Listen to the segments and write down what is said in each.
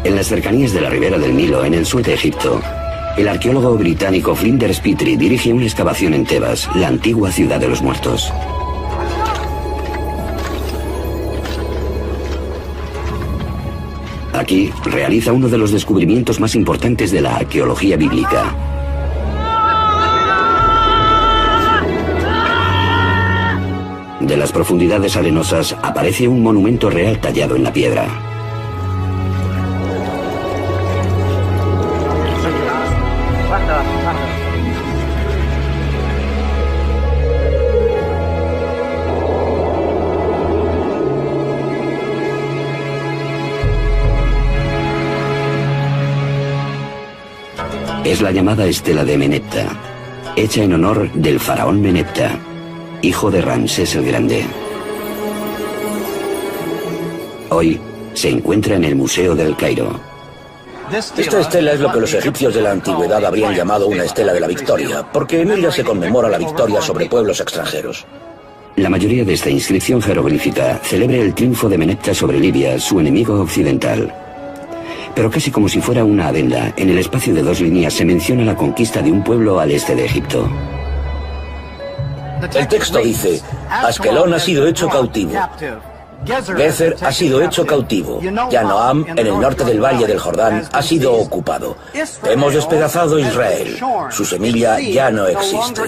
En las cercanías de la ribera del Nilo, en el sur de Egipto, el arqueólogo británico Flinders Petrie dirige una excavación en Tebas, la antigua ciudad de los muertos. Aquí realiza uno de los descubrimientos más importantes de la arqueología bíblica. De las profundidades arenosas aparece un monumento real tallado en la piedra. Es la llamada estela de Menepta, hecha en honor del faraón Menepta, hijo de Ramsés el Grande. Hoy se encuentra en el Museo del Cairo. Esta estela es lo que los egipcios de la antigüedad habrían llamado una estela de la victoria, porque en ella se conmemora la victoria sobre pueblos extranjeros. La mayoría de esta inscripción jeroglífica celebra el triunfo de Menepta sobre Libia, su enemigo occidental. Pero casi como si fuera una adenda, en el espacio de 2 líneas se menciona la conquista de un pueblo al este de Egipto. El texto dice: Askelón ha sido hecho cautivo, Gezer ha sido hecho cautivo, Yanoam, en el norte del valle del Jordán, ha sido ocupado. Hemos despedazado Israel, su semilla ya no existe.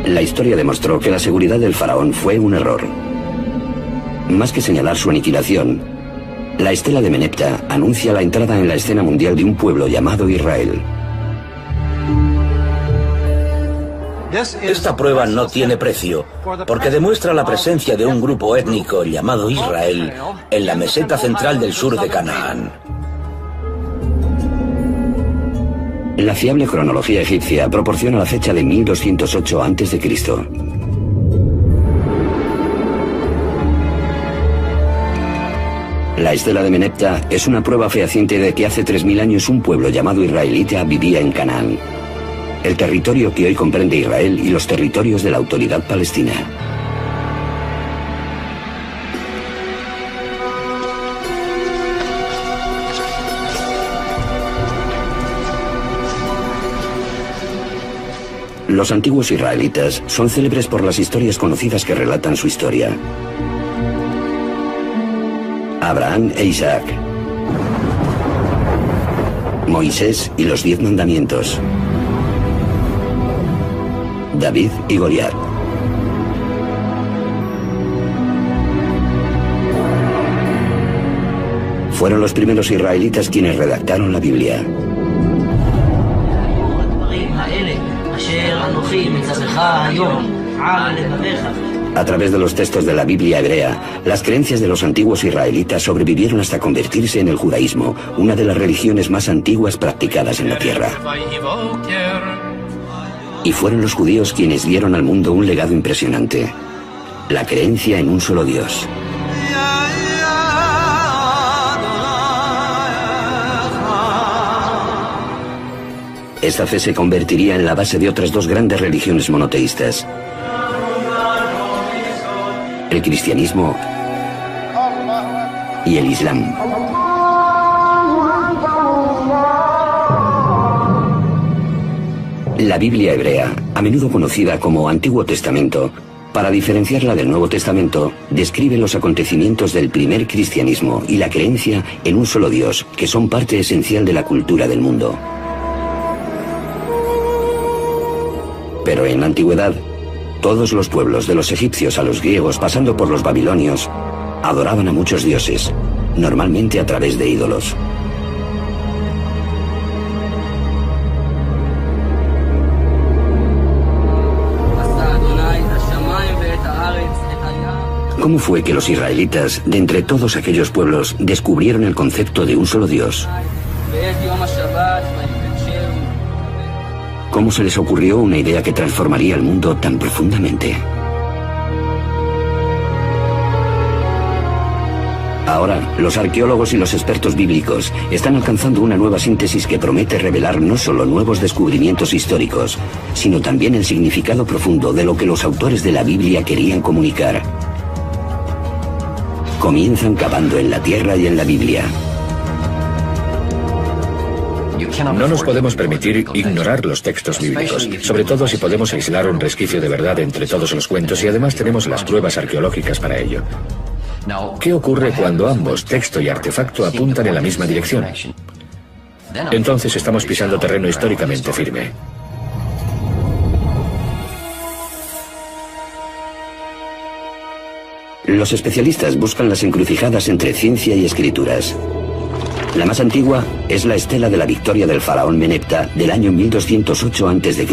La historia demostró que la seguridad del faraón fue un error. Más que señalar su aniquilación, la estela de Menepta anuncia la entrada en la escena mundial de un pueblo llamado Israel. Esta prueba no tiene precio, porque demuestra la presencia de un grupo étnico llamado Israel en la meseta central del sur de Canaán. La fiable cronología egipcia proporciona la fecha de 1208 a.C. La estela de Menepta es una prueba fehaciente de que hace 3000 años un pueblo llamado israelita vivía en Canaán, el territorio que hoy comprende Israel y los territorios de la Autoridad Palestina. Los antiguos israelitas son célebres por las historias conocidas que relatan su historia. Abraham e Isaac, Moisés y los 10 mandamientos, David y Goliat. Fueron los primeros israelitas quienes redactaron la Biblia. A través de los textos de la Biblia hebrea, las creencias de los antiguos israelitas sobrevivieron hasta convertirse en el judaísmo, una de las religiones más antiguas practicadas en la tierra. Y fueron los judíos quienes dieron al mundo un legado impresionante: la creencia en un solo Dios. Esta fe se convertiría en la base de otras 2 grandes religiones monoteístas: el cristianismo y el islam. La Biblia hebrea, a menudo conocida como Antiguo Testamento, para diferenciarla del Nuevo Testamento, describe los acontecimientos del primer cristianismo y la creencia en un solo Dios, que son parte esencial de la cultura del mundo. Pero en la antigüedad, todos los pueblos, de los egipcios a los griegos, pasando por los babilonios, adoraban a muchos dioses, normalmente a través de ídolos. ¿Cómo fue que los israelitas, de entre todos aquellos pueblos, descubrieron el concepto de un solo Dios? ¿Cómo se les ocurrió una idea que transformaría el mundo tan profundamente? Ahora, los arqueólogos y los expertos bíblicos están alcanzando una nueva síntesis que promete revelar no solo nuevos descubrimientos históricos, sino también el significado profundo de lo que los autores de la Biblia querían comunicar. comienzan cavando en la tierra y en la Biblia. No nos podemos permitir ignorar los textos bíblicos, sobre todo si podemos aislar un resquicio de verdad entre todos los cuentos y además tenemos las pruebas arqueológicas para ello. ¿Qué ocurre cuando ambos, texto y artefacto, apuntan en la misma dirección? Entonces estamos pisando terreno históricamente firme. Los especialistas buscan las encrucijadas entre ciencia y escrituras. La más antigua es la estela de la victoria del faraón Menepta del año 1208 a.C.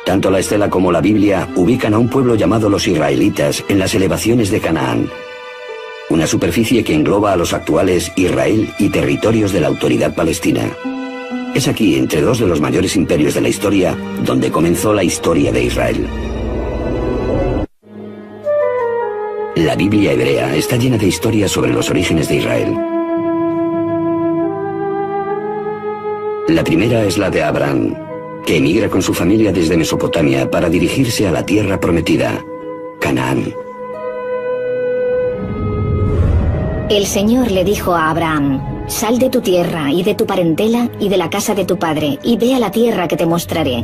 Tanto la estela como la Biblia ubican a un pueblo llamado los israelitas en las elevaciones de Canaán, una superficie que engloba a los actuales Israel y territorios de la autoridad palestina. Es aquí, entre dos de los mayores imperios de la historia, donde comenzó la historia de Israel. La Biblia hebrea está llena de historias sobre los orígenes de Israel. La primera es la de Abraham, que emigra con su familia desde Mesopotamia para dirigirse a la tierra prometida, Canaán. El Señor le dijo a Abraham: sal de tu tierra y de tu parentela y de la casa de tu padre, y ve a la tierra que te mostraré.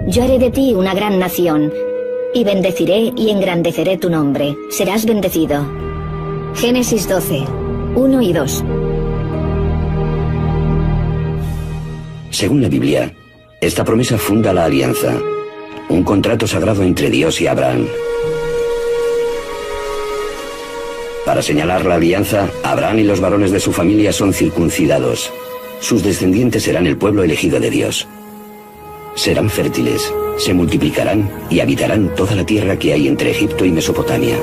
Yo haré de ti una gran nación, y bendeciré y engrandeceré tu nombre. Serás bendecido. Génesis 12, 1 y 2. Según la Biblia, esta promesa funda la alianza, un contrato sagrado entre Dios y Abraham. Para señalar la alianza, Abraham y los varones de su familia son circuncidados. Sus descendientes serán el pueblo elegido de Dios. Serán fértiles, se multiplicarán y habitarán toda la tierra que hay entre Egipto y Mesopotamia.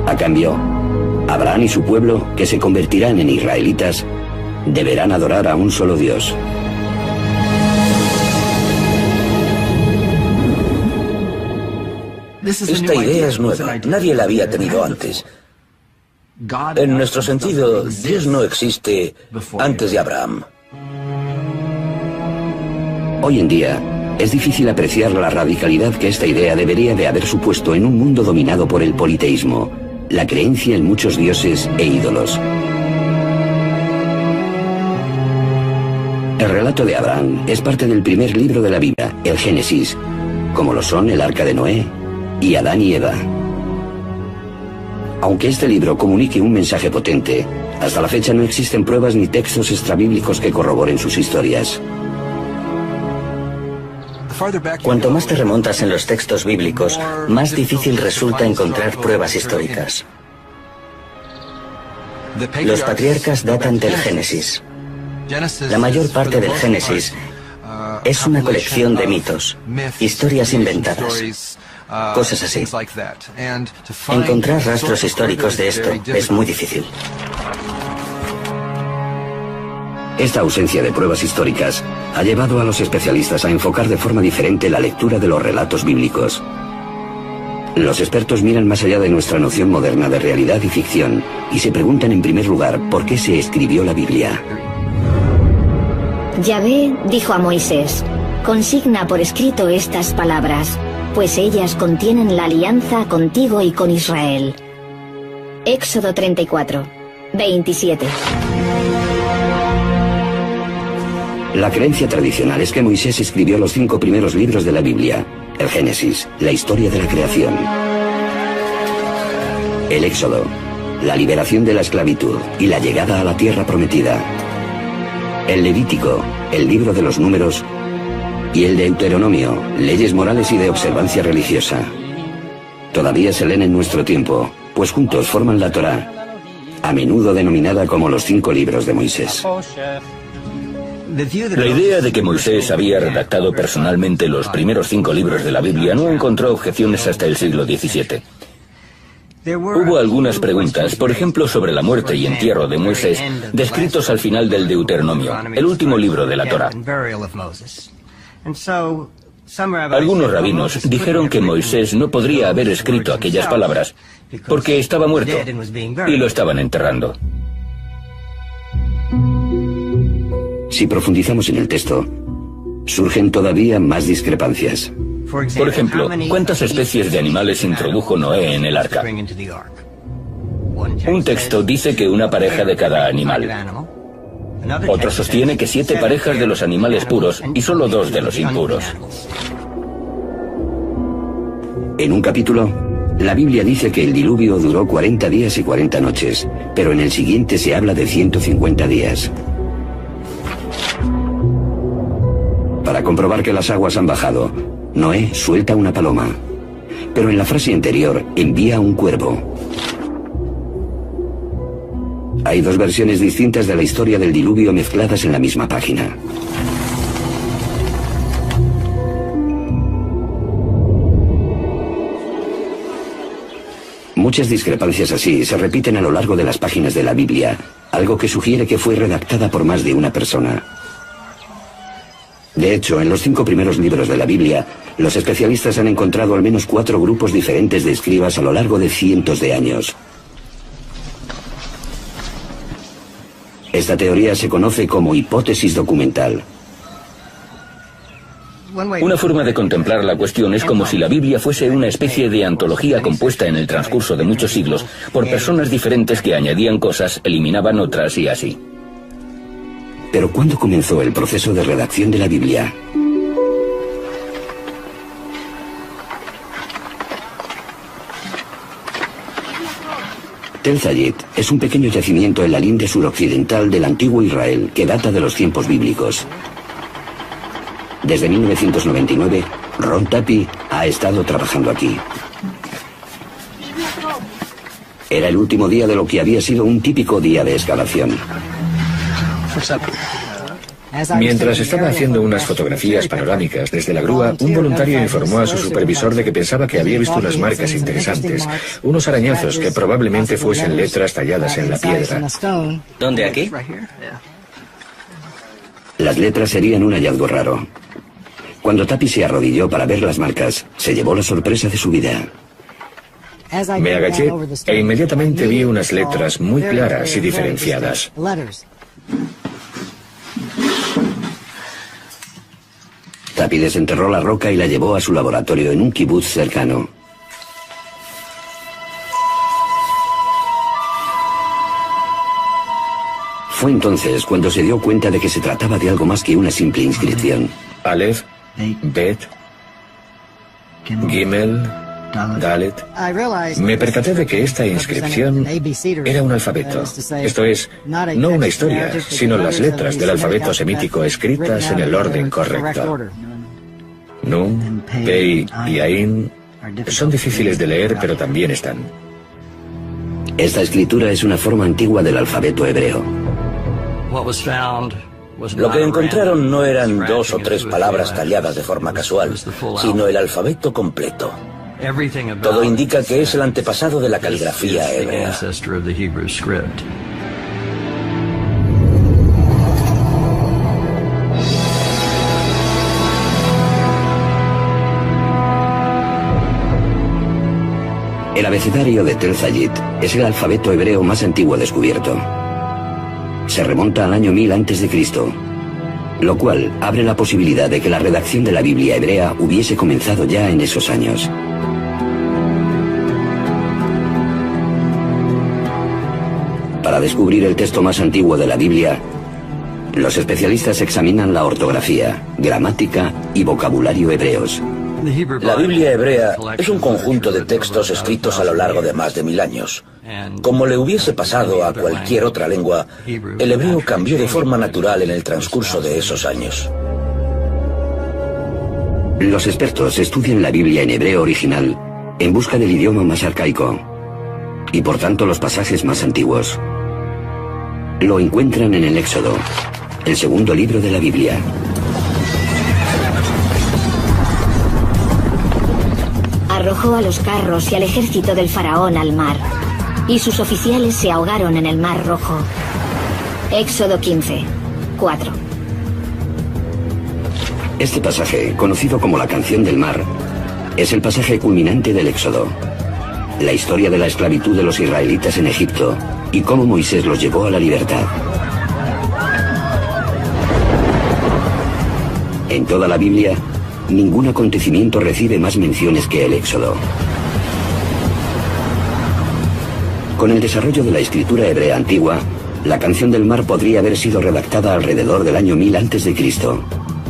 A cambio, Abraham y su pueblo, que se convertirán en israelitas, deberán adorar a un solo Dios. Esta idea es nueva, nadie la había tenido antes. En nuestro sentido, Dios no existe antes de Abraham. Hoy en día, es difícil apreciar la radicalidad que esta idea debería de haber supuesto en un mundo dominado por el politeísmo, la creencia en muchos dioses e ídolos. El relato de Abraham es parte del primer libro de la Biblia, el Génesis, como lo son el Arca de Noé y Adán y Eva. Aunque este libro comunique un mensaje potente, hasta la fecha no existen pruebas ni textos extrabíblicos que corroboren sus historias. Cuanto más te remontas en los textos bíblicos, más difícil resulta encontrar pruebas históricas. Los patriarcas datan del Génesis. La mayor parte del Génesis es una colección de mitos, historias inventadas, cosas así. Encontrar rastros históricos de esto es muy difícil. Esta ausencia de pruebas históricas ha llevado a los especialistas a enfocar de forma diferente la lectura de los relatos bíblicos. Los expertos miran más allá de nuestra noción moderna de realidad y ficción y se preguntan en primer lugar por qué se escribió la Biblia. Yahvé dijo a Moisés: consigna por escrito estas palabras, pues ellas contienen la alianza contigo y con Israel. Éxodo 34, 27. La creencia tradicional es que Moisés escribió los 5 primeros libros de la Biblia: el Génesis, la historia de la creación; el Éxodo, la liberación de la esclavitud y la llegada a la tierra prometida; el Levítico, el libro de los números; y el Deuteronomio, leyes morales y de observancia religiosa. Todavía se leen en nuestro tiempo, pues juntos forman la Torá, a menudo denominada como los 5 libros de Moisés. La idea de que Moisés había redactado personalmente los primeros 5 libros de la Biblia no encontró objeciones hasta el siglo XVII. Hubo algunas preguntas, por ejemplo, sobre la muerte y entierro de Moisés, descritos al final del Deuteronomio, el último libro de la Torá. Algunos rabinos dijeron que Moisés no podría haber escrito aquellas palabras porque estaba muerto y lo estaban enterrando. Si profundizamos en el texto, surgen todavía más discrepancias. Por ejemplo, ¿cuántas especies de animales introdujo Noé en el arca? Un texto dice que una pareja de cada animal. Otro sostiene que 7 parejas de los animales puros y solo 2 de los impuros. En un capítulo, la Biblia dice que el diluvio duró 40 días y 40 noches, pero en el siguiente se habla de 150 días. Para comprobar que las aguas han bajado, Noé suelta una paloma, pero en la frase anterior envía un cuervo. Hay 2 versiones distintas de la historia del diluvio mezcladas en la misma página. Muchas discrepancias así se repiten a lo largo de las páginas de la Biblia, algo que sugiere que fue redactada por más de una persona. De hecho, en los 5 primeros libros de la Biblia, los especialistas han encontrado al menos 4 grupos diferentes de escribas a lo largo de cientos de años. Esta teoría se conoce como hipótesis documental. Una forma de contemplar la cuestión es como si la Biblia fuese una especie de antología compuesta en el transcurso de muchos siglos por personas diferentes que añadían cosas, eliminaban otras y así. Pero ¿cuándo comenzó el proceso de redacción de la Biblia? Tel Zayit es un pequeño yacimiento en la linde suroccidental del antiguo Israel que data de los tiempos bíblicos. Desde 1999, Ron Tapi ha estado trabajando aquí. Era el último día de lo que había sido un típico día de excavación. Mientras estaba haciendo unas fotografías panorámicas desde la grúa, un voluntario informó a su supervisor de que pensaba que había visto unas marcas interesantes, unos arañazos que probablemente fuesen letras talladas en la piedra. ¿Dónde, aquí? Las letras serían un hallazgo raro. Cuando Tapi se arrodilló para ver las marcas, se llevó la sorpresa de su vida. Me agaché e inmediatamente vi unas letras muy claras y diferenciadas. Tapi desenterró la roca y la llevó a su laboratorio en un kibutz cercano. Fue entonces cuando se dio cuenta de que se trataba de algo más que una simple inscripción. Aleph, Bet, Gimel, Dalet. Me percaté de que esta inscripción era un alfabeto. Esto es, no una historia, sino las letras del alfabeto semítico escritas en el orden correcto. Nun, Pei y Ain son difíciles de leer, pero también están. Esta escritura es una forma antigua del alfabeto hebreo. Lo que encontraron no eran 2 o 3 palabras talladas de forma casual, sino el alfabeto completo. Todo indica que es el antepasado de la caligrafía hebrea. El abecedario de Tel Zayit es el alfabeto hebreo más antiguo descubierto. Se remonta al año 1000 a.C., lo cual abre la posibilidad de que la redacción de la Biblia hebrea hubiese comenzado ya en esos años. Para descubrir el texto más antiguo de la Biblia, los especialistas examinan la ortografía, gramática y vocabulario hebreos. La Biblia hebrea es un conjunto de textos escritos a lo largo de más de 1000 años. Como le hubiese pasado a cualquier otra lengua, el hebreo cambió de forma natural en el transcurso de esos años. Los expertos estudian la Biblia en hebreo original en busca del idioma más arcaico y por tanto los pasajes más antiguos. Lo encuentran en el Éxodo, el segundo libro de la Biblia. Arrojó a los carros y al ejército del faraón al mar, y sus oficiales se ahogaron en el mar Rojo. Éxodo 15, 4. Este pasaje, conocido como la Canción del Mar, es el pasaje culminante del Éxodo. La historia de la esclavitud de los israelitas en Egipto y cómo Moisés los llevó a la libertad. En toda la Biblia, ningún acontecimiento recibe más menciones que el Éxodo. Con el desarrollo de la escritura hebrea antigua, la canción del mar podría haber sido redactada alrededor del año 1000 a.C.,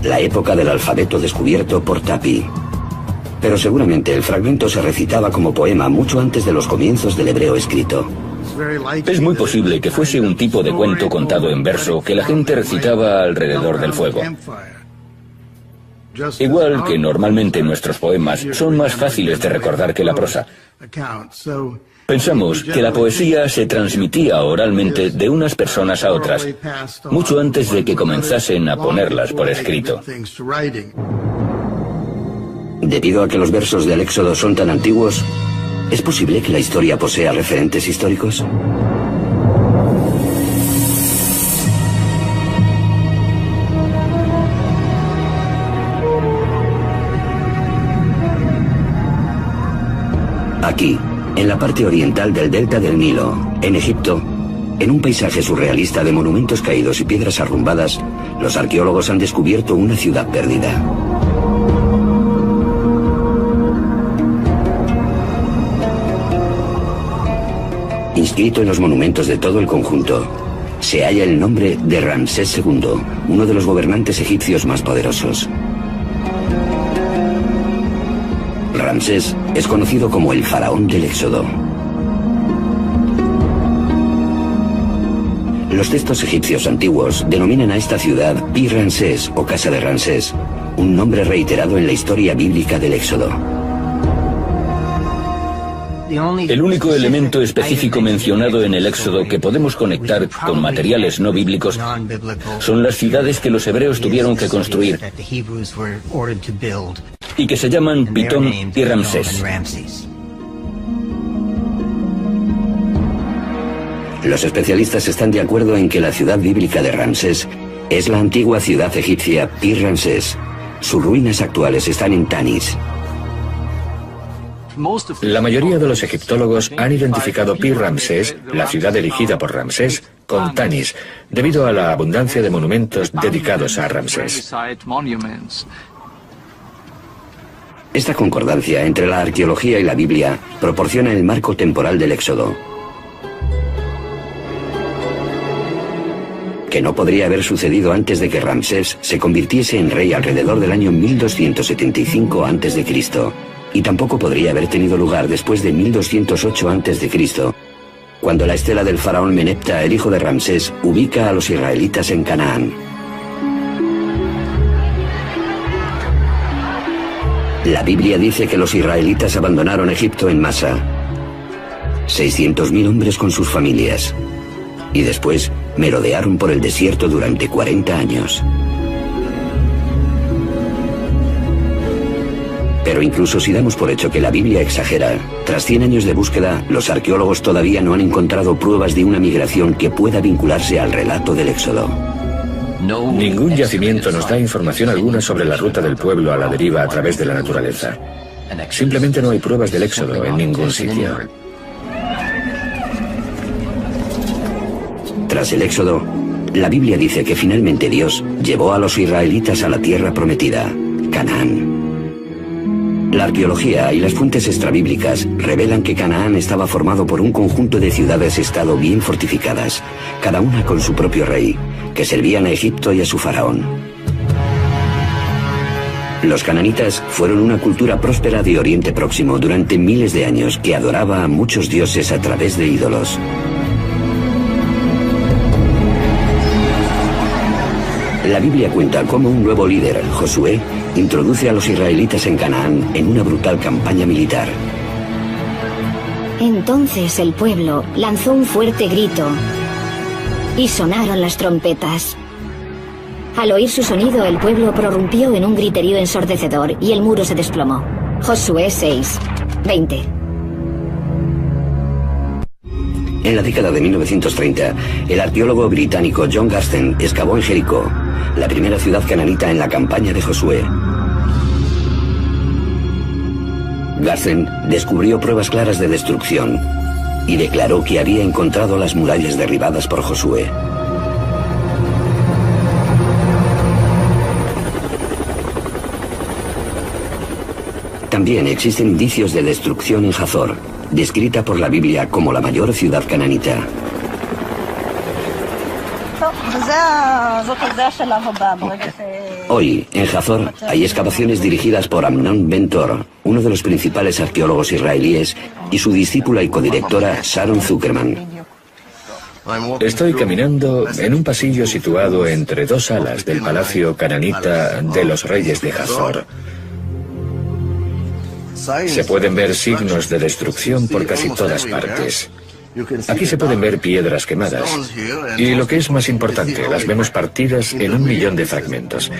la época del alfabeto descubierto por Tapi. Pero seguramente el fragmento se recitaba como poema mucho antes de los comienzos del hebreo escrito. Es muy posible que fuese un tipo de cuento contado en verso que la gente recitaba alrededor del fuego. Igual que normalmente nuestros poemas son más fáciles de recordar que la prosa. Pensamos que la poesía se transmitía oralmente de unas personas a otras, mucho antes de que comenzasen a ponerlas por escrito. Debido a que los versos del Éxodo son tan antiguos, ¿es posible que la historia posea referentes históricos? Aquí, en la parte oriental del delta del Nilo, en Egipto, en un paisaje surrealista de monumentos caídos y piedras arrumbadas, los arqueólogos han descubierto una ciudad perdida. Inscrito en los monumentos de todo el conjunto, se halla el nombre de Ramsés II, uno de los gobernantes egipcios más poderosos. Ramsés es conocido como el faraón del Éxodo. Los textos egipcios antiguos denominan a esta ciudad Pi-Ramsés o Casa de Ramsés, un nombre reiterado en la historia bíblica del Éxodo. El único elemento específico mencionado en el Éxodo que podemos conectar con materiales no bíblicos son las ciudades que los hebreos tuvieron que construir y que se llaman Pitón y Ramsés. Los especialistas están de acuerdo en que la ciudad bíblica de Ramsés es la antigua ciudad egipcia Pi-Ramsés. Sus ruinas actuales están en Tanis. La mayoría de los egiptólogos han identificado Pi-Ramsés, la ciudad erigida por Ramsés, con Tanis, debido a la abundancia de monumentos dedicados a Ramsés. Esta concordancia entre la arqueología y la Biblia proporciona el marco temporal del Éxodo, que no podría haber sucedido antes de que Ramsés se convirtiese en rey alrededor del año 1275 a.C., y tampoco podría haber tenido lugar después de 1208 a.C., cuando la estela del faraón Menepta, el hijo de Ramsés, ubica a los israelitas en Canaán. La Biblia dice que los israelitas abandonaron Egipto en masa, 600.000 hombres con sus familias, y después merodearon por el desierto durante 40 años. Pero incluso si damos por hecho que la Biblia exagera, tras 100 años de búsqueda, los arqueólogos todavía no han encontrado pruebas de una migración que pueda vincularse al relato del Éxodo. Ningún yacimiento nos da información alguna sobre la ruta del pueblo a la deriva a través de la naturaleza. Simplemente no hay pruebas del Éxodo en ningún sitio. Tras el Éxodo, la Biblia dice que finalmente Dios llevó a los israelitas a la tierra prometida, Canaán. La arqueología y las fuentes extrabíblicas revelan que Canaán estaba formado por un conjunto de ciudades-estado bien fortificadas, cada una con su propio rey, que servían a Egipto y a su faraón. Los cananitas fueron una cultura próspera de Oriente Próximo durante miles de años que adoraba a muchos dioses a través de ídolos. La Biblia cuenta cómo un nuevo líder, Josué, introduce a los israelitas en Canaán en una brutal campaña militar. Entonces el pueblo lanzó un fuerte grito y sonaron las trompetas. Al oír su sonido, el pueblo prorrumpió en un griterío ensordecedor y el muro se desplomó. Josué 6:20. En la década de 1930, el arqueólogo británico John Garstin excavó en Jericó, la primera ciudad cananita en la campaña de Josué. Garstin descubrió pruebas claras de destrucción y declaró que había encontrado las murallas derribadas por Josué. También existen indicios de destrucción en Hazor, descrita por la Biblia como la mayor ciudad cananita. Hoy, en Hazor, hay excavaciones dirigidas por Amnon Ben-Tor, uno de los principales arqueólogos israelíes, y su discípula y codirectora Sharon Zuckerman. Estoy caminando en un pasillo situado entre dos salas del palacio cananita de los reyes de Hazor. Se pueden ver signos de destrucción por casi todas partes. Aquí se pueden ver piedras quemadas. Y lo que es más importante, las vemos partidas en 1 millón de fragmentos.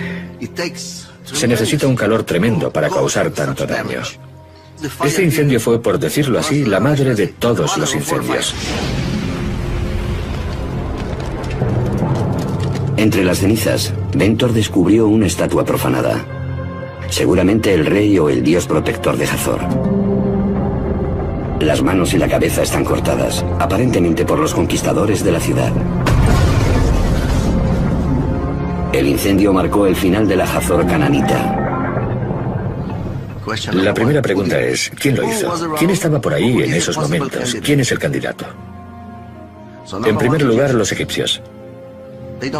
Se necesita un calor tremendo para causar tanto daño. Este incendio fue, por decirlo así, la madre de todos los incendios. Entre las cenizas, Ben-Tor descubrió una estatua profanada. Seguramente el rey o el dios protector de Hazor. Las manos y la cabeza están cortadas, aparentemente por los conquistadores de la ciudad. El incendio marcó el final de la Hazor cananita. La primera pregunta es, ¿quién lo hizo? ¿Quién estaba por ahí en esos momentos? ¿Quién es el candidato? En primer lugar, los egipcios.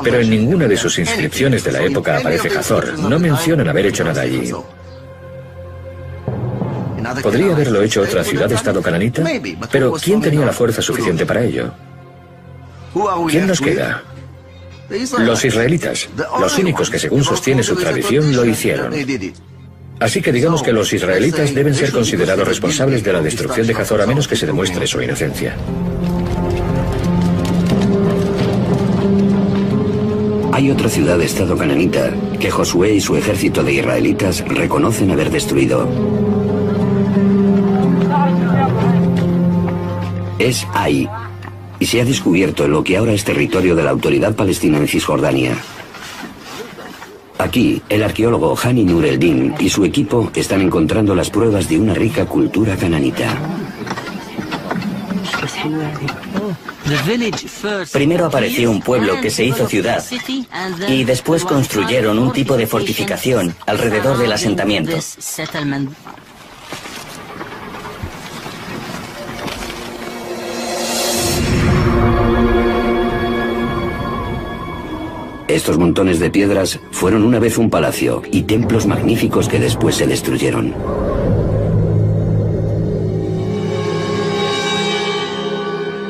Pero en ninguna de sus inscripciones de la época aparece Hazor. No mencionan haber hecho nada allí. ¿Podría haberlo hecho otra ciudad-estado cananita? Pero ¿quién tenía la fuerza suficiente para ello? ¿Quién nos queda? Los israelitas, los únicos que según sostiene su tradición lo hicieron. Así que digamos que los israelitas deben ser considerados responsables de la destrucción de Hazor a menos que se demuestre su inocencia. Hay otra ciudad-estado cananita que Josué y su ejército de israelitas reconocen haber destruido. Es Ai, y se ha descubierto lo que ahora es territorio de la Autoridad Palestina en Cisjordania. Aquí, el arqueólogo Hani Nur el-Din y su equipo están encontrando las pruebas de una rica cultura cananita. Primero apareció un pueblo que se hizo ciudad y después construyeron un tipo de fortificación alrededor del asentamiento. Estos montones de piedras fueron una vez un palacio y templos magníficos que después se destruyeron.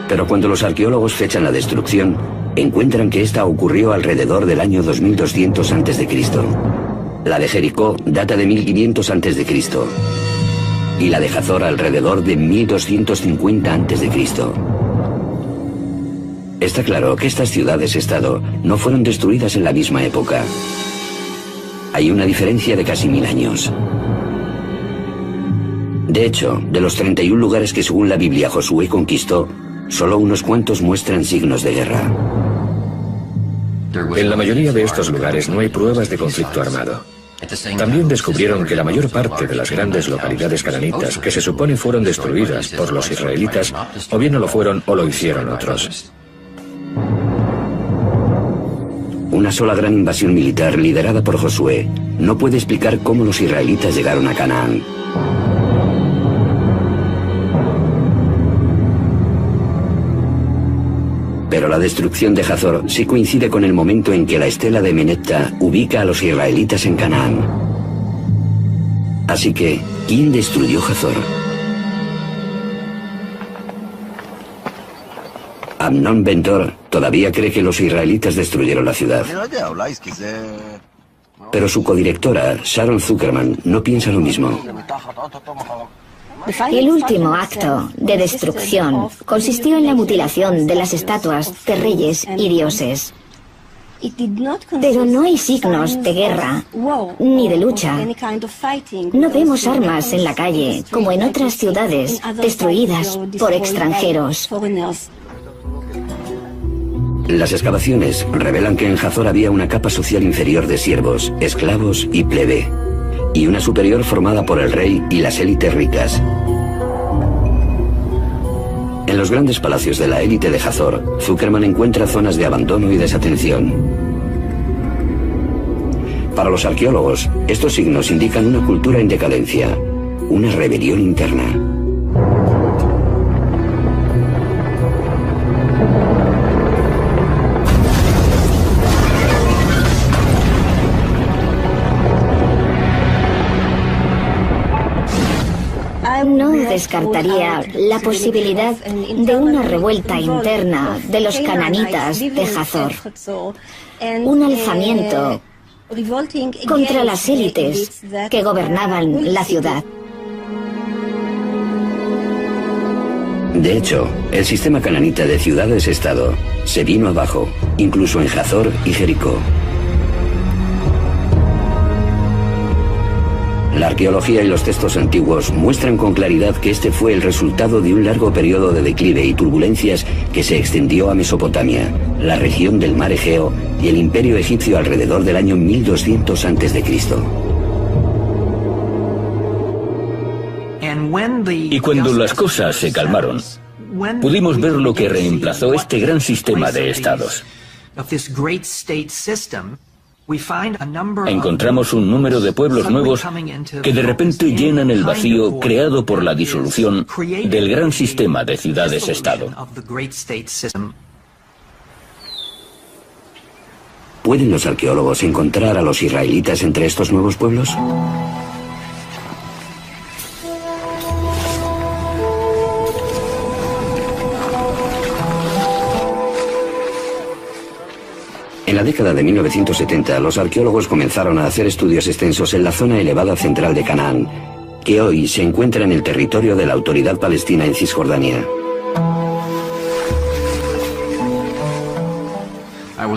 Pero cuando los arqueólogos fechan la destrucción, encuentran que esta ocurrió alrededor del año 2200 a.C. La de Jericó data de 1500 a.C. y la de Hazor alrededor de 1250 a.C. Está claro que estas ciudades-estado no fueron destruidas en la misma época. Hay una diferencia de casi 1000 años. De hecho, de los 31 lugares que según la Biblia Josué conquistó, solo unos cuantos muestran signos de guerra. En la mayoría de estos lugares no hay pruebas de conflicto armado. También descubrieron que la mayor parte de las grandes localidades cananitas que se supone fueron destruidas por los israelitas, o bien no lo fueron o lo hicieron otros. Una sola gran invasión militar liderada por Josué no puede explicar cómo los israelitas llegaron a Canaán. Pero la destrucción de Hazor sí coincide con el momento en que la estela de Menepta ubica a los israelitas en Canaán. Así que, ¿quién destruyó Hazor? Amnon Ben-Tor todavía cree que los israelitas destruyeron la ciudad. Pero su codirectora, Sharon Zuckerman, no piensa lo mismo. El último acto de destrucción consistió en la mutilación de las estatuas de reyes y dioses. Pero no hay signos de guerra ni de lucha. No vemos armas en la calle, como en otras ciudades destruidas por extranjeros. Las excavaciones revelan que en Hazor había una capa social inferior de siervos, esclavos y plebe, y una superior formada por el rey y las élites ricas. En los grandes palacios de la élite de Hazor, Zuckerman encuentra zonas de abandono y desatención. Para los arqueólogos, estos signos indican una cultura en decadencia, una rebelión interna. No descartaría la posibilidad de una revuelta interna de los cananitas de Hazor, un alzamiento contra las élites que gobernaban la ciudad. De hecho, el sistema cananita de ciudades-estado se vino abajo, incluso en Hazor y Jericó. La arqueología y los textos antiguos muestran con claridad que este fue el resultado de un largo periodo de declive y turbulencias que se extendió a Mesopotamia, la región del mar Egeo y el imperio egipcio alrededor del año 1200 a.C. Y cuando las cosas se calmaron, pudimos ver lo que reemplazó este gran sistema de estados. Encontramos un número de pueblos nuevos que de repente llenan el vacío creado por la disolución del gran sistema de ciudades-estado. ¿Pueden los arqueólogos encontrar a los israelitas entre estos nuevos pueblos? En la década de 1970, los arqueólogos comenzaron a hacer estudios extensos en la zona elevada central de Canaán, que hoy se encuentra en el territorio de la Autoridad Palestina en Cisjordania.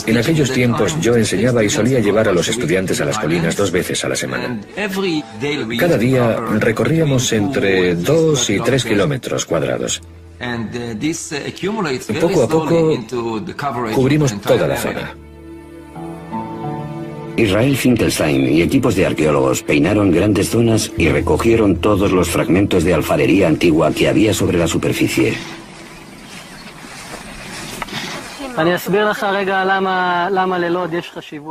En aquellos tiempos yo enseñaba y solía llevar a los estudiantes a las colinas 2 veces a la semana. Cada día recorríamos entre 2 y 3 kilómetros cuadrados. Poco a poco cubrimos toda la zona. Israel Finkelstein y equipos de arqueólogos peinaron grandes zonas y recogieron todos los fragmentos de alfarería antigua que había sobre la superficie.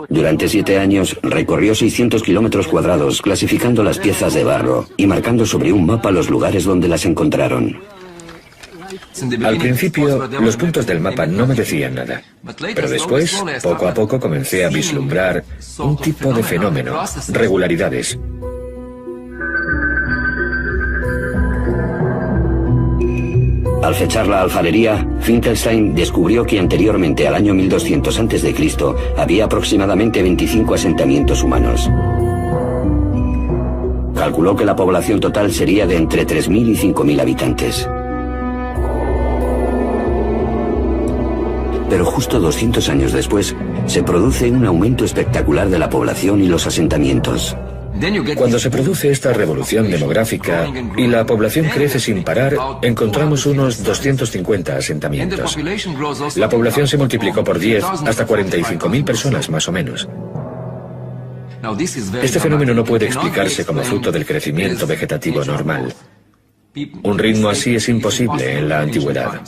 Durante 7 años recorrió 600 kilómetros cuadrados clasificando las piezas de barro y marcando sobre un mapa los lugares donde las encontraron. Al principio, los puntos del mapa no me decían nada, pero después, poco a poco, comencé a vislumbrar un tipo de fenómeno, regularidades. Al fechar la alfarería, Finkelstein descubrió que anteriormente al año 1200 a.C. había aproximadamente 25 asentamientos humanos. Calculó que la población total sería de entre 3.000 y 5.000 habitantes. Pero justo 200 años después, se produce un aumento espectacular de la población y los asentamientos. Cuando se produce esta revolución demográfica y la población crece sin parar, encontramos unos 250 asentamientos. La población se multiplicó por 10 hasta 45.000 personas más o menos. Este fenómeno no puede explicarse como fruto del crecimiento vegetativo normal. Un ritmo así es imposible en la antigüedad.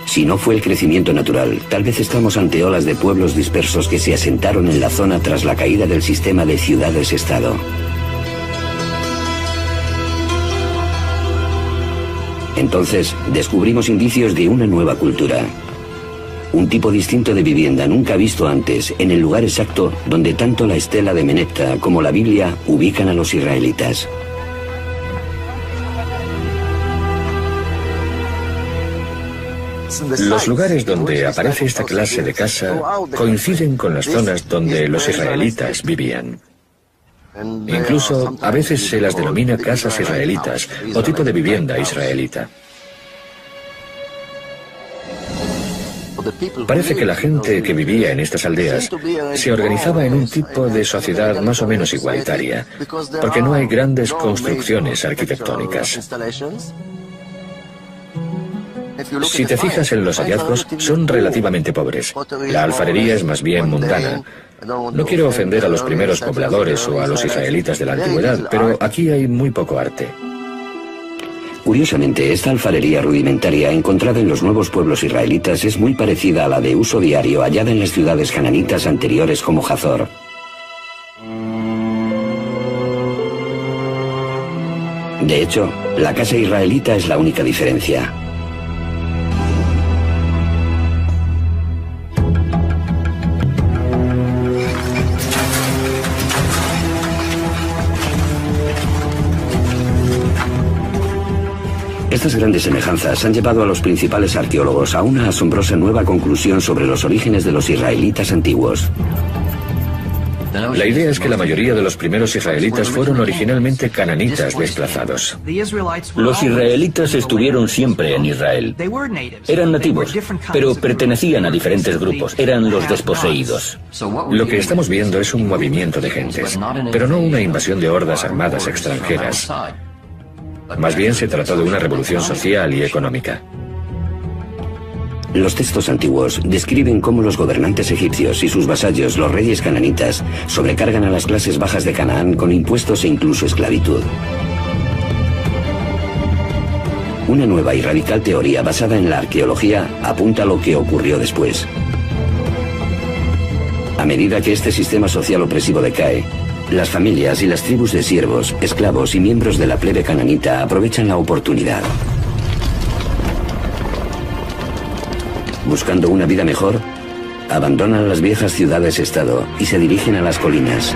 Si no fue el crecimiento natural, tal vez estamos ante olas de pueblos dispersos que se asentaron en la zona tras la caída del sistema de ciudades-estado. Entonces, descubrimos indicios de una nueva cultura. Un tipo distinto de vivienda nunca visto antes en el lugar exacto donde tanto la estela de Menepta como la Biblia ubican a los israelitas. Los lugares donde aparece esta clase de casa coinciden con las zonas donde los israelitas vivían. Incluso a veces se las denomina casas israelitas o tipo de vivienda israelita. Parece que la gente que vivía en estas aldeas se organizaba en un tipo de sociedad más o menos igualitaria, porque no hay grandes construcciones arquitectónicas. Si te fijas en los hallazgos, son relativamente pobres. La alfarería es más bien mundana. No quiero ofender a los primeros pobladores o a los israelitas de la antigüedad, pero aquí hay muy poco arte. Curiosamente, esta alfarería rudimentaria encontrada en los nuevos pueblos israelitas es muy parecida a la de uso diario hallada en las ciudades cananitas anteriores como Hazor. De hecho, la casa israelita es la única diferencia. Estas grandes semejanzas han llevado a los principales arqueólogos a una asombrosa nueva conclusión sobre los orígenes de los israelitas antiguos. La idea es que la mayoría de los primeros israelitas fueron originalmente cananitas desplazados. Los israelitas estuvieron siempre en Israel. Eran nativos, pero pertenecían a diferentes grupos. Eran los desposeídos. Lo que estamos viendo es un movimiento de gentes, pero no una invasión de hordas armadas extranjeras. Más bien se trató de una revolución social y económica. Los textos antiguos describen cómo los gobernantes egipcios y sus vasallos, los reyes cananitas, sobrecargan a las clases bajas de Canaán con impuestos e incluso esclavitud. Una nueva y radical teoría basada en la arqueología apunta a lo que ocurrió después. A medida que este sistema social opresivo decae, las familias y las tribus de siervos, esclavos y miembros de la plebe cananita aprovechan la oportunidad. Buscando una vida mejor, abandonan las viejas ciudades-estado y se dirigen a las colinas.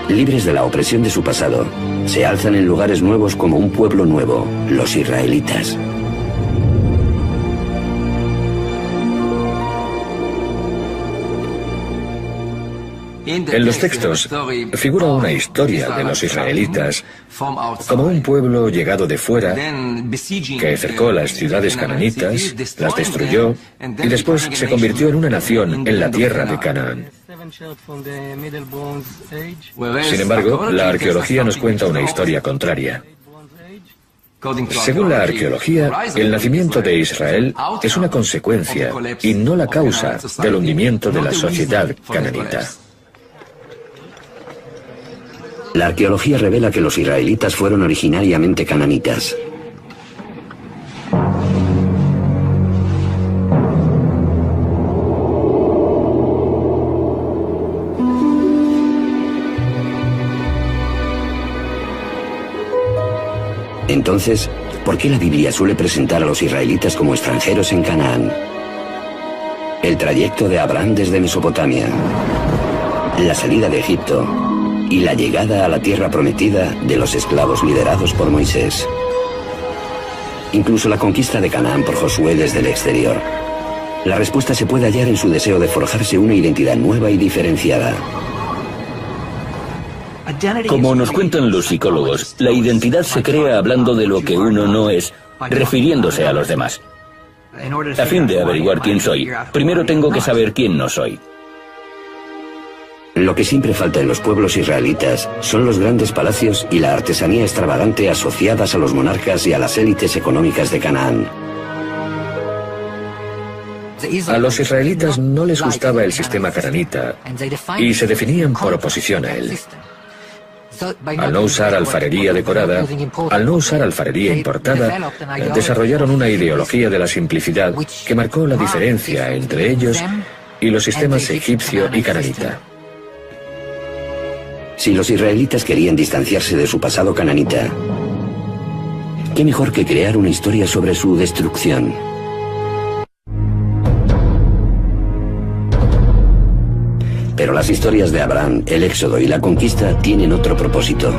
Libres de la opresión de su pasado, se alzan en lugares nuevos como un pueblo nuevo, los israelitas. En los textos figura una historia de los israelitas como un pueblo llegado de fuera que cercó las ciudades cananitas, las destruyó y después se convirtió en una nación en la tierra de Canaán. Sin embargo, la arqueología nos cuenta una historia contraria. Según la arqueología, el nacimiento de Israel es una consecuencia y no la causa del hundimiento de la sociedad cananita. La arqueología revela que los israelitas fueron originariamente cananitas. Entonces, ¿por qué la Biblia suele presentar a los israelitas como extranjeros en Canaán? El trayecto de Abraham desde Mesopotamia, la salida de Egipto y la llegada a la tierra prometida de los esclavos liderados por Moisés. Incluso la conquista de Canaán por Josué desde el exterior. La respuesta se puede hallar en su deseo de forjarse una identidad nueva y diferenciada. Como nos cuentan los psicólogos, la identidad se crea hablando de lo que uno no es, refiriéndose a los demás. A fin de averiguar quién soy, primero tengo que saber quién no soy. Lo que siempre falta en los pueblos israelitas son los grandes palacios y la artesanía extravagante asociadas a los monarcas y a las élites económicas de Canaán. A los israelitas no les gustaba el sistema cananita y se definían por oposición a él. Al no usar alfarería decorada, al no usar alfarería importada, desarrollaron una ideología de la simplicidad que marcó la diferencia entre ellos y los sistemas egipcio y cananita. Si los israelitas querían distanciarse de su pasado cananita, ¿qué mejor que crear una historia sobre su destrucción? Pero las historias de Abraham, el éxodo y la conquista tienen otro propósito.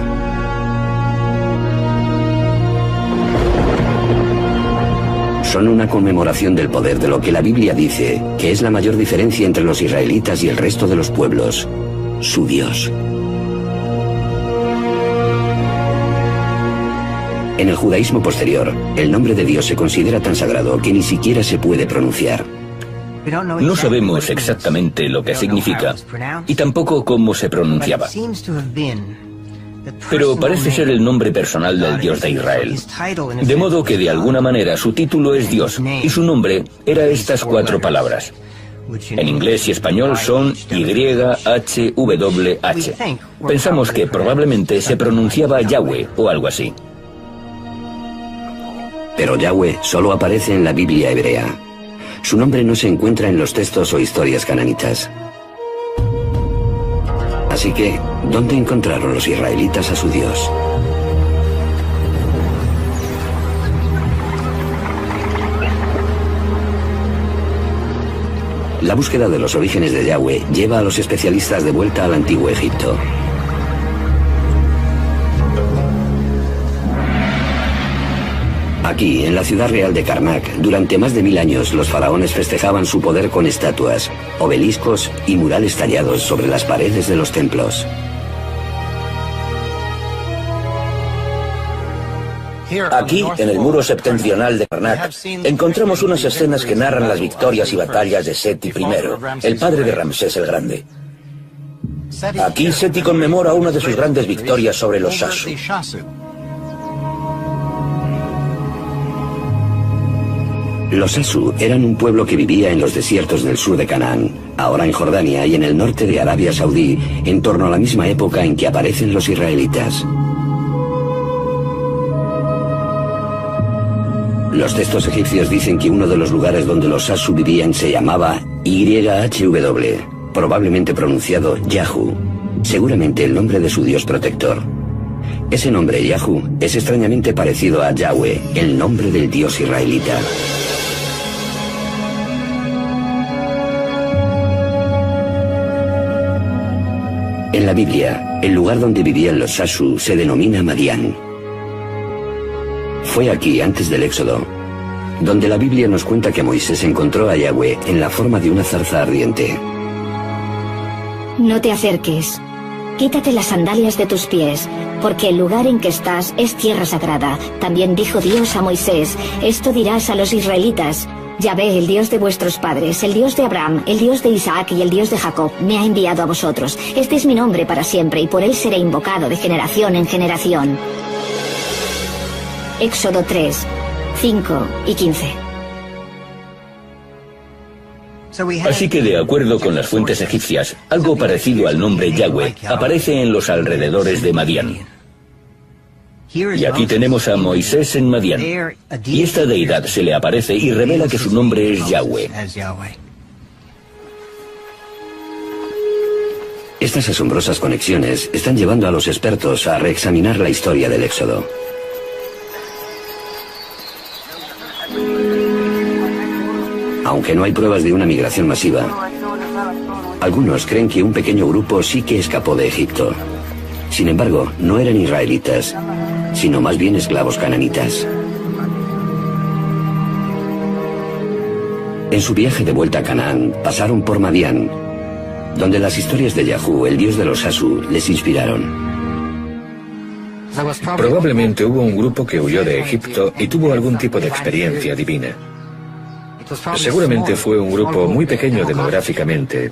Son una conmemoración del poder de lo que la Biblia dice que es la mayor diferencia entre los israelitas y el resto de los pueblos: su Dios. En el judaísmo posterior, el nombre de Dios se considera tan sagrado que ni siquiera se puede pronunciar. No sabemos exactamente lo que significa y tampoco cómo se pronunciaba. Pero parece ser el nombre personal del Dios de Israel. De modo que de alguna manera su título es Dios y su nombre era estas 4 palabras. En inglés y español son YHWH. Pensamos que probablemente se pronunciaba Yahweh o algo así. Pero Yahweh solo aparece en la Biblia hebrea. Su nombre no se encuentra en los textos o historias cananitas. Así que, ¿dónde encontraron los israelitas a su Dios? La búsqueda de los orígenes de Yahweh lleva a los especialistas de vuelta al antiguo Egipto. Aquí, en la ciudad real de Karnak, durante más de 1000 años los faraones festejaban su poder con estatuas, obeliscos y murales tallados sobre las paredes de los templos. Aquí, en el muro septentrional de Karnak, encontramos unas escenas que narran las victorias y batallas de Seti I, el padre de Ramsés el Grande. Aquí Seti conmemora una de sus grandes victorias sobre los Shasu. Los Shasu eran un pueblo que vivía en los desiertos del sur de Canaán, ahora en Jordania y en el norte de Arabia Saudí, en torno a la misma época en que aparecen los israelitas. Los textos egipcios dicen que uno de los lugares donde los Shasu vivían se llamaba YHW, probablemente pronunciado Yahu, seguramente el nombre de su dios protector. Ese nombre, Yahu, es extrañamente parecido a Yahweh, el nombre del dios israelita. En la Biblia, el lugar donde vivían los Shasu se denomina Madián. Fue aquí, antes del Éxodo, donde la Biblia nos cuenta que Moisés encontró a Yahweh en la forma de una zarza ardiente. No te acerques. Quítate las sandalias de tus pies, porque el lugar en que estás es tierra sagrada. También dijo Dios a Moisés, esto dirás a los israelitas. Yahvé, el Dios de vuestros padres, el Dios de Abraham, el Dios de Isaac y el Dios de Jacob, me ha enviado a vosotros. Este es mi nombre para siempre y por él seré invocado de generación en generación. Éxodo 3, 5 y 15. Así que, de acuerdo con las fuentes egipcias, algo parecido al nombre Yahweh aparece en los alrededores de Madián. Y aquí tenemos a Moisés en Madián. Y esta deidad se le aparece y revela que su nombre es Yahweh. Estas asombrosas conexiones están llevando a los expertos a reexaminar la historia del Éxodo. Aunque no hay pruebas de una migración masiva, algunos creen que un pequeño grupo sí que escapó de Egipto. Sin embargo, no eran israelitas, sino más bien esclavos cananitas. En su viaje de vuelta a Canaán, pasaron por Madián, donde las historias de Yahu, el dios de los Shasu, les inspiraron. Probablemente hubo un grupo que huyó de Egipto y tuvo algún tipo de experiencia divina. Seguramente fue un grupo muy pequeño demográficamente,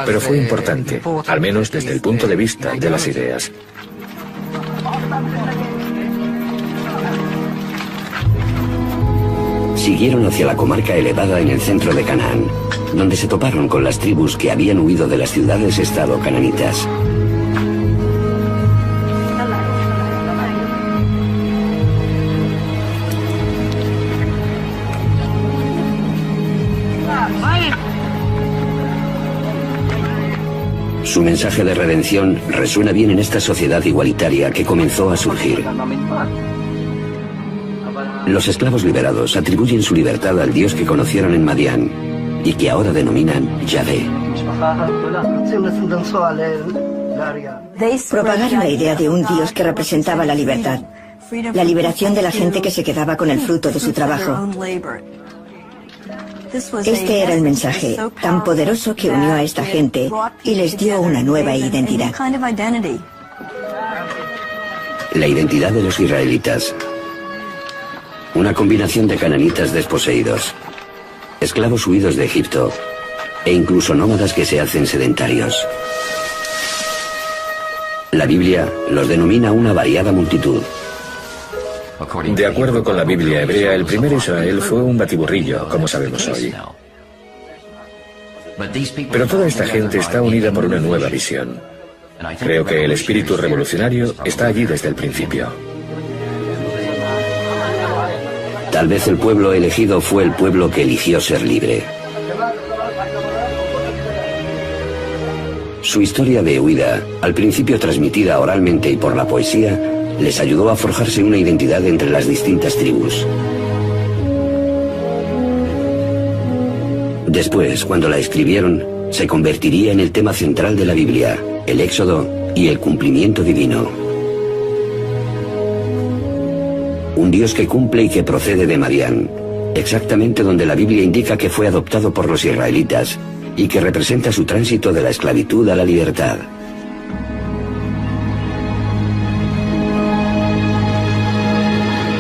pero fue importante, al menos desde el punto de vista de las ideas. Siguieron hacia la comarca elevada en el centro de Canaán, donde se toparon con las tribus que habían huido de las ciudades-estado cananitas. Su mensaje de redención resuena bien en esta sociedad igualitaria que comenzó a surgir. Los esclavos liberados atribuyen su libertad al Dios que conocieron en Madián y que ahora denominan Yahvé. Propagaron la idea de un Dios que representaba la libertad, la liberación de la gente que se quedaba con el fruto de su trabajo. Este era el mensaje tan poderoso que unió a esta gente y les dio una nueva identidad. La identidad de los israelitas. Una combinación de cananitas desposeídos, esclavos huidos de Egipto e incluso nómadas que se hacen sedentarios. La Biblia los denomina una variada multitud. De acuerdo con la Biblia hebrea, el primer Israel fue un batiburrillo, como sabemos hoy. Pero toda esta gente está unida por una nueva visión. Creo que el espíritu revolucionario está allí desde el principio. Tal vez el pueblo elegido fue el pueblo que eligió ser libre. Su historia de huida, al principio transmitida oralmente y por la poesía, les ayudó a forjarse una identidad entre las distintas tribus. Después, cuando la escribieron, se convertiría en el tema central de la Biblia, el Éxodo y el cumplimiento divino. Un Dios que cumple y que procede de Madián, exactamente donde la Biblia indica que fue adoptado por los israelitas y que representa su tránsito de la esclavitud a la libertad.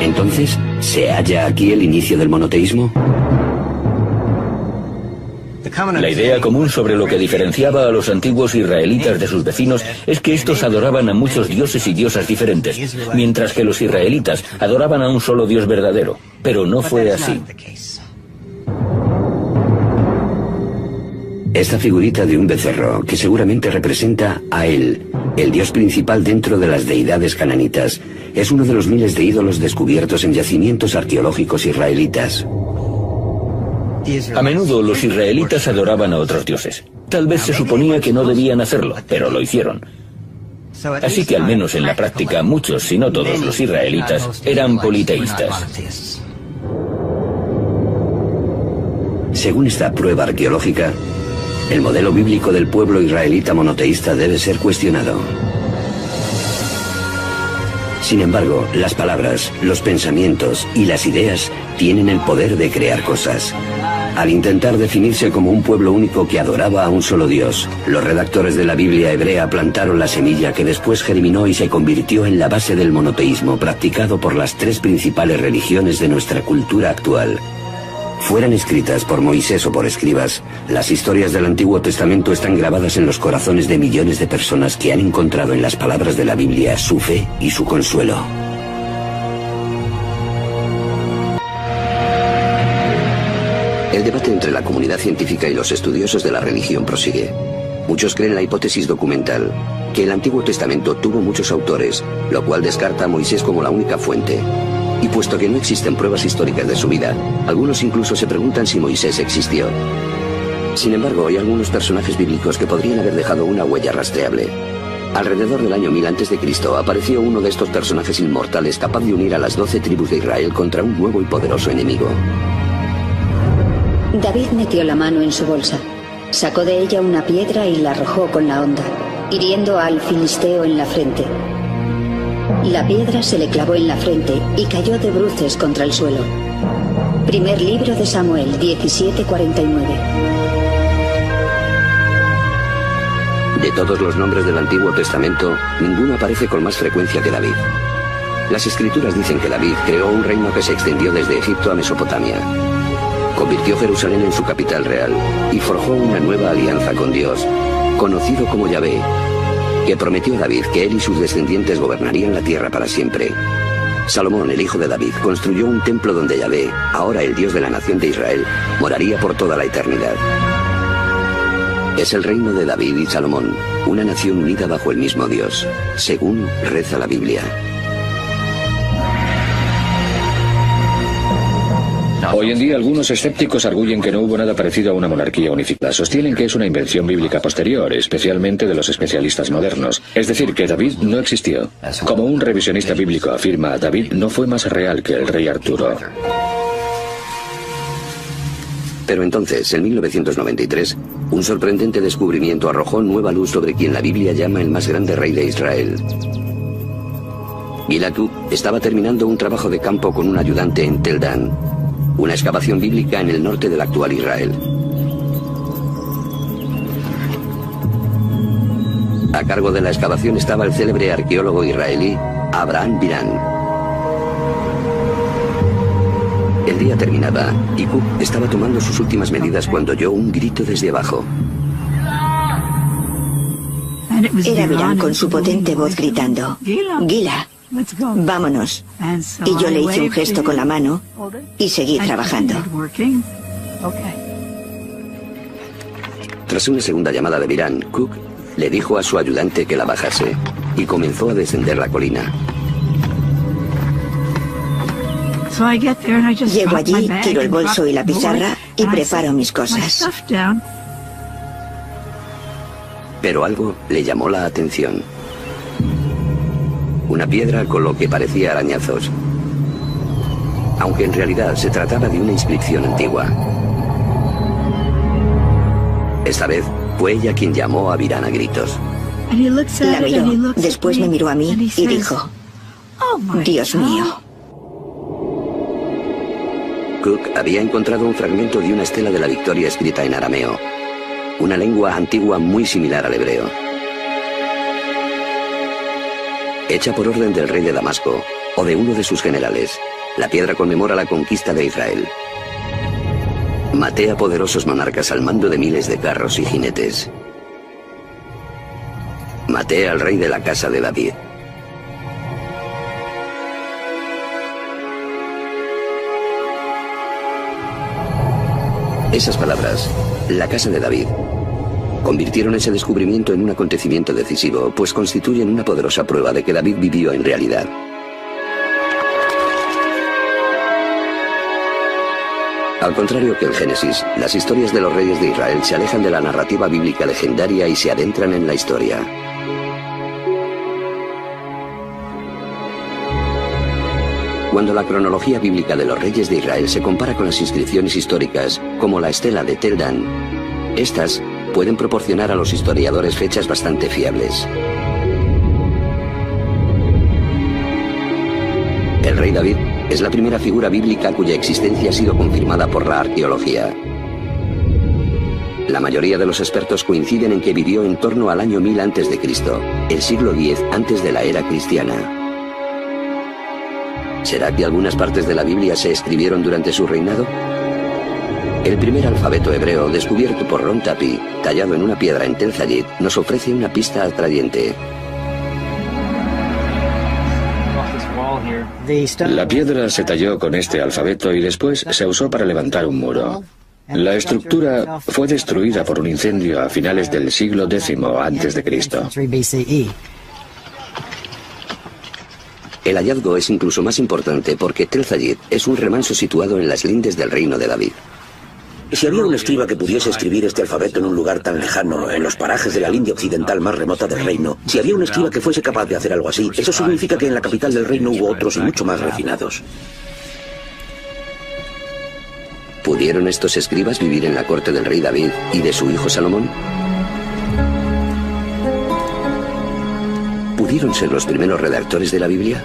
Entonces, ¿se halla aquí el inicio del monoteísmo? La idea común sobre lo que diferenciaba a los antiguos israelitas de sus vecinos es que estos adoraban a muchos dioses y diosas diferentes, mientras que los israelitas adoraban a un solo Dios verdadero. Pero no fue así. Esta figurita de un becerro, que seguramente representa a él, el dios principal dentro de las deidades cananitas, es uno de los miles de ídolos descubiertos en yacimientos arqueológicos israelitas. A menudo los israelitas adoraban a otros dioses. Tal vez se suponía que no debían hacerlo, pero lo hicieron. Así que al menos en la práctica muchos, si no todos los israelitas, eran politeístas. Según esta prueba arqueológica, el modelo bíblico del pueblo israelita monoteísta debe ser cuestionado. Sin embargo, las palabras, los pensamientos y las ideas tienen el poder de crear cosas. Al intentar definirse como un pueblo único que adoraba a un solo Dios, los redactores de la Biblia hebrea plantaron la semilla que después germinó y se convirtió en la base del monoteísmo practicado por las tres principales religiones de nuestra cultura actual. Fueran escritas por Moisés o por escribas, las historias del Antiguo Testamento están grabadas en los corazones de millones de personas que han encontrado en las palabras de la Biblia su fe y su consuelo. El debate entre la comunidad científica y los estudiosos de la religión prosigue. Muchos creen la hipótesis documental, que el Antiguo Testamento tuvo muchos autores, lo cual descarta a Moisés como la única fuente. Y puesto que no existen pruebas históricas de su vida, algunos incluso se preguntan si Moisés existió. Sin embargo, hay algunos personajes bíblicos que podrían haber dejado una huella rastreable. Alrededor del año 1000 a.C. apareció uno de estos personajes inmortales capaz de unir a las 12 tribus de Israel contra un nuevo y poderoso enemigo. David metió la mano en su bolsa, sacó de ella una piedra y la arrojó con la honda, hiriendo al filisteo en la frente. La piedra se le clavó en la frente y cayó de bruces contra el suelo. Primer libro de Samuel, 17:49. De todos los nombres del Antiguo Testamento, ninguno aparece con más frecuencia que David. Las escrituras dicen que David creó un reino que se extendió desde Egipto a Mesopotamia. Convirtió Jerusalén en su capital real y forjó una nueva alianza con Dios, conocido como Yahvé, que prometió a David que él y sus descendientes gobernarían la tierra para siempre. Salomón, el hijo de David, construyó un templo donde Yahvé, ahora el Dios de la nación de Israel, moraría por toda la eternidad. Es el reino de David y Salomón, una nación unida bajo el mismo Dios, según reza la Biblia. Hoy en día algunos escépticos arguyen que no hubo nada parecido a una monarquía unificada. Sostienen que es una invención bíblica posterior, especialmente de los especialistas modernos. Es decir, que David no existió. Como un revisionista bíblico afirma, David no fue más real que el rey Arturo. Pero entonces, en 1993, un sorprendente descubrimiento arrojó nueva luz sobre quien la Biblia llama el más grande rey de Israel. Gilatu estaba terminando un trabajo de campo con un ayudante en Tel Dan, una excavación bíblica en el norte del actual Israel. A cargo de la excavación estaba el célebre arqueólogo israelí Abraham Biran. El día terminaba y Cook estaba tomando sus últimas medidas cuando oyó un grito desde abajo. Era Biran con su potente voz gritando: «Gila, vámonos». Y yo le hice un gesto con la mano y seguí trabajando. Tras una segunda llamada de Virán, Cook le dijo a su ayudante que la bajase y comenzó a descender la colina. Llego allí, tiro el bolso y la pizarra y preparo mis cosas. Pero algo le llamó la atención. Una piedra con lo que parecía arañazos, aunque en realidad se trataba de una inscripción antigua. Esta vez fue ella quien llamó a Virán a gritos. La miró, después me miró a mí y dijo: Dios mío. Cook había encontrado un fragmento de una estela de la Victoria escrita en arameo, una lengua antigua muy similar al hebreo. Hecha por orden del rey de Damasco o de uno de sus generales, la piedra conmemora la conquista de Israel. Maté a poderosos monarcas al mando de miles de carros y jinetes. Maté al rey de la casa de David. Esas palabras, la casa de David, convirtieron ese descubrimiento en un acontecimiento decisivo, pues constituyen una poderosa prueba de que David vivió en realidad. Al contrario que el Génesis, las historias de los reyes de Israel se alejan de la narrativa bíblica legendaria y se adentran en la historia. Cuando la cronología bíblica de los reyes de Israel se compara con las inscripciones históricas, como la estela de Tel Dan, estas pueden proporcionar a los historiadores fechas bastante fiables. El rey David es la primera figura bíblica cuya existencia ha sido confirmada por la arqueología. La mayoría de los expertos coinciden en que vivió en torno al año 1000 a.C., el siglo X antes de la era cristiana. ¿Será que algunas partes de la Biblia se escribieron durante su reinado? El primer alfabeto hebreo descubierto por Ron Tapi, tallado en una piedra en Tel Zayid, nos ofrece una pista atrayente. La piedra se talló con este alfabeto y después se usó para levantar un muro. La estructura fue destruida por un incendio a finales del siglo X a.C. El hallazgo es incluso más importante porque Tel Zayid es un remanso situado en las lindes del reino de David. Si había un escriba que pudiese escribir este alfabeto en un lugar tan lejano, en los parajes de la linde occidental más remota del reino, si había un escriba que fuese capaz de hacer algo así, eso significa que en la capital del reino hubo otros y mucho más refinados. ¿Pudieron estos escribas vivir en la corte del rey David y de su hijo Salomón? ¿Pudieron ser los primeros redactores de la Biblia?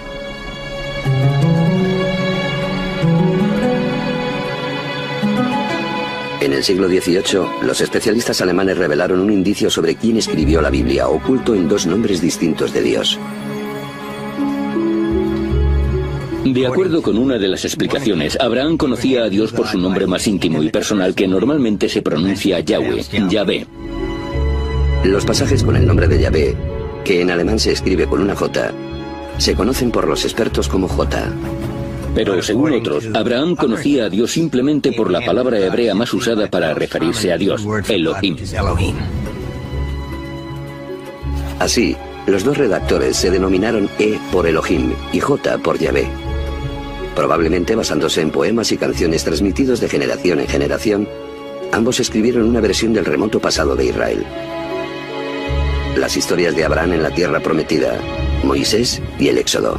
En el siglo XVIII, los especialistas alemanes revelaron un indicio sobre quién escribió la Biblia, oculto en dos nombres distintos de Dios. De acuerdo con una de las explicaciones, Abraham conocía a Dios por su nombre más íntimo y personal, que normalmente se pronuncia Yahweh, Yahvé. Los pasajes con el nombre de Yahvé, que en alemán se escribe con una J, se conocen por los expertos como J. Pero según otros, Abraham conocía a Dios simplemente por la palabra hebrea más usada para referirse a Dios, Elohim. Así, los dos redactores se denominaron E por Elohim y J por Yahvé, probablemente basándose en poemas y canciones transmitidos de generación en generación. Ambos escribieron una versión del remoto pasado de Israel. Las historias de Abraham en la tierra prometida, Moisés y el Éxodo.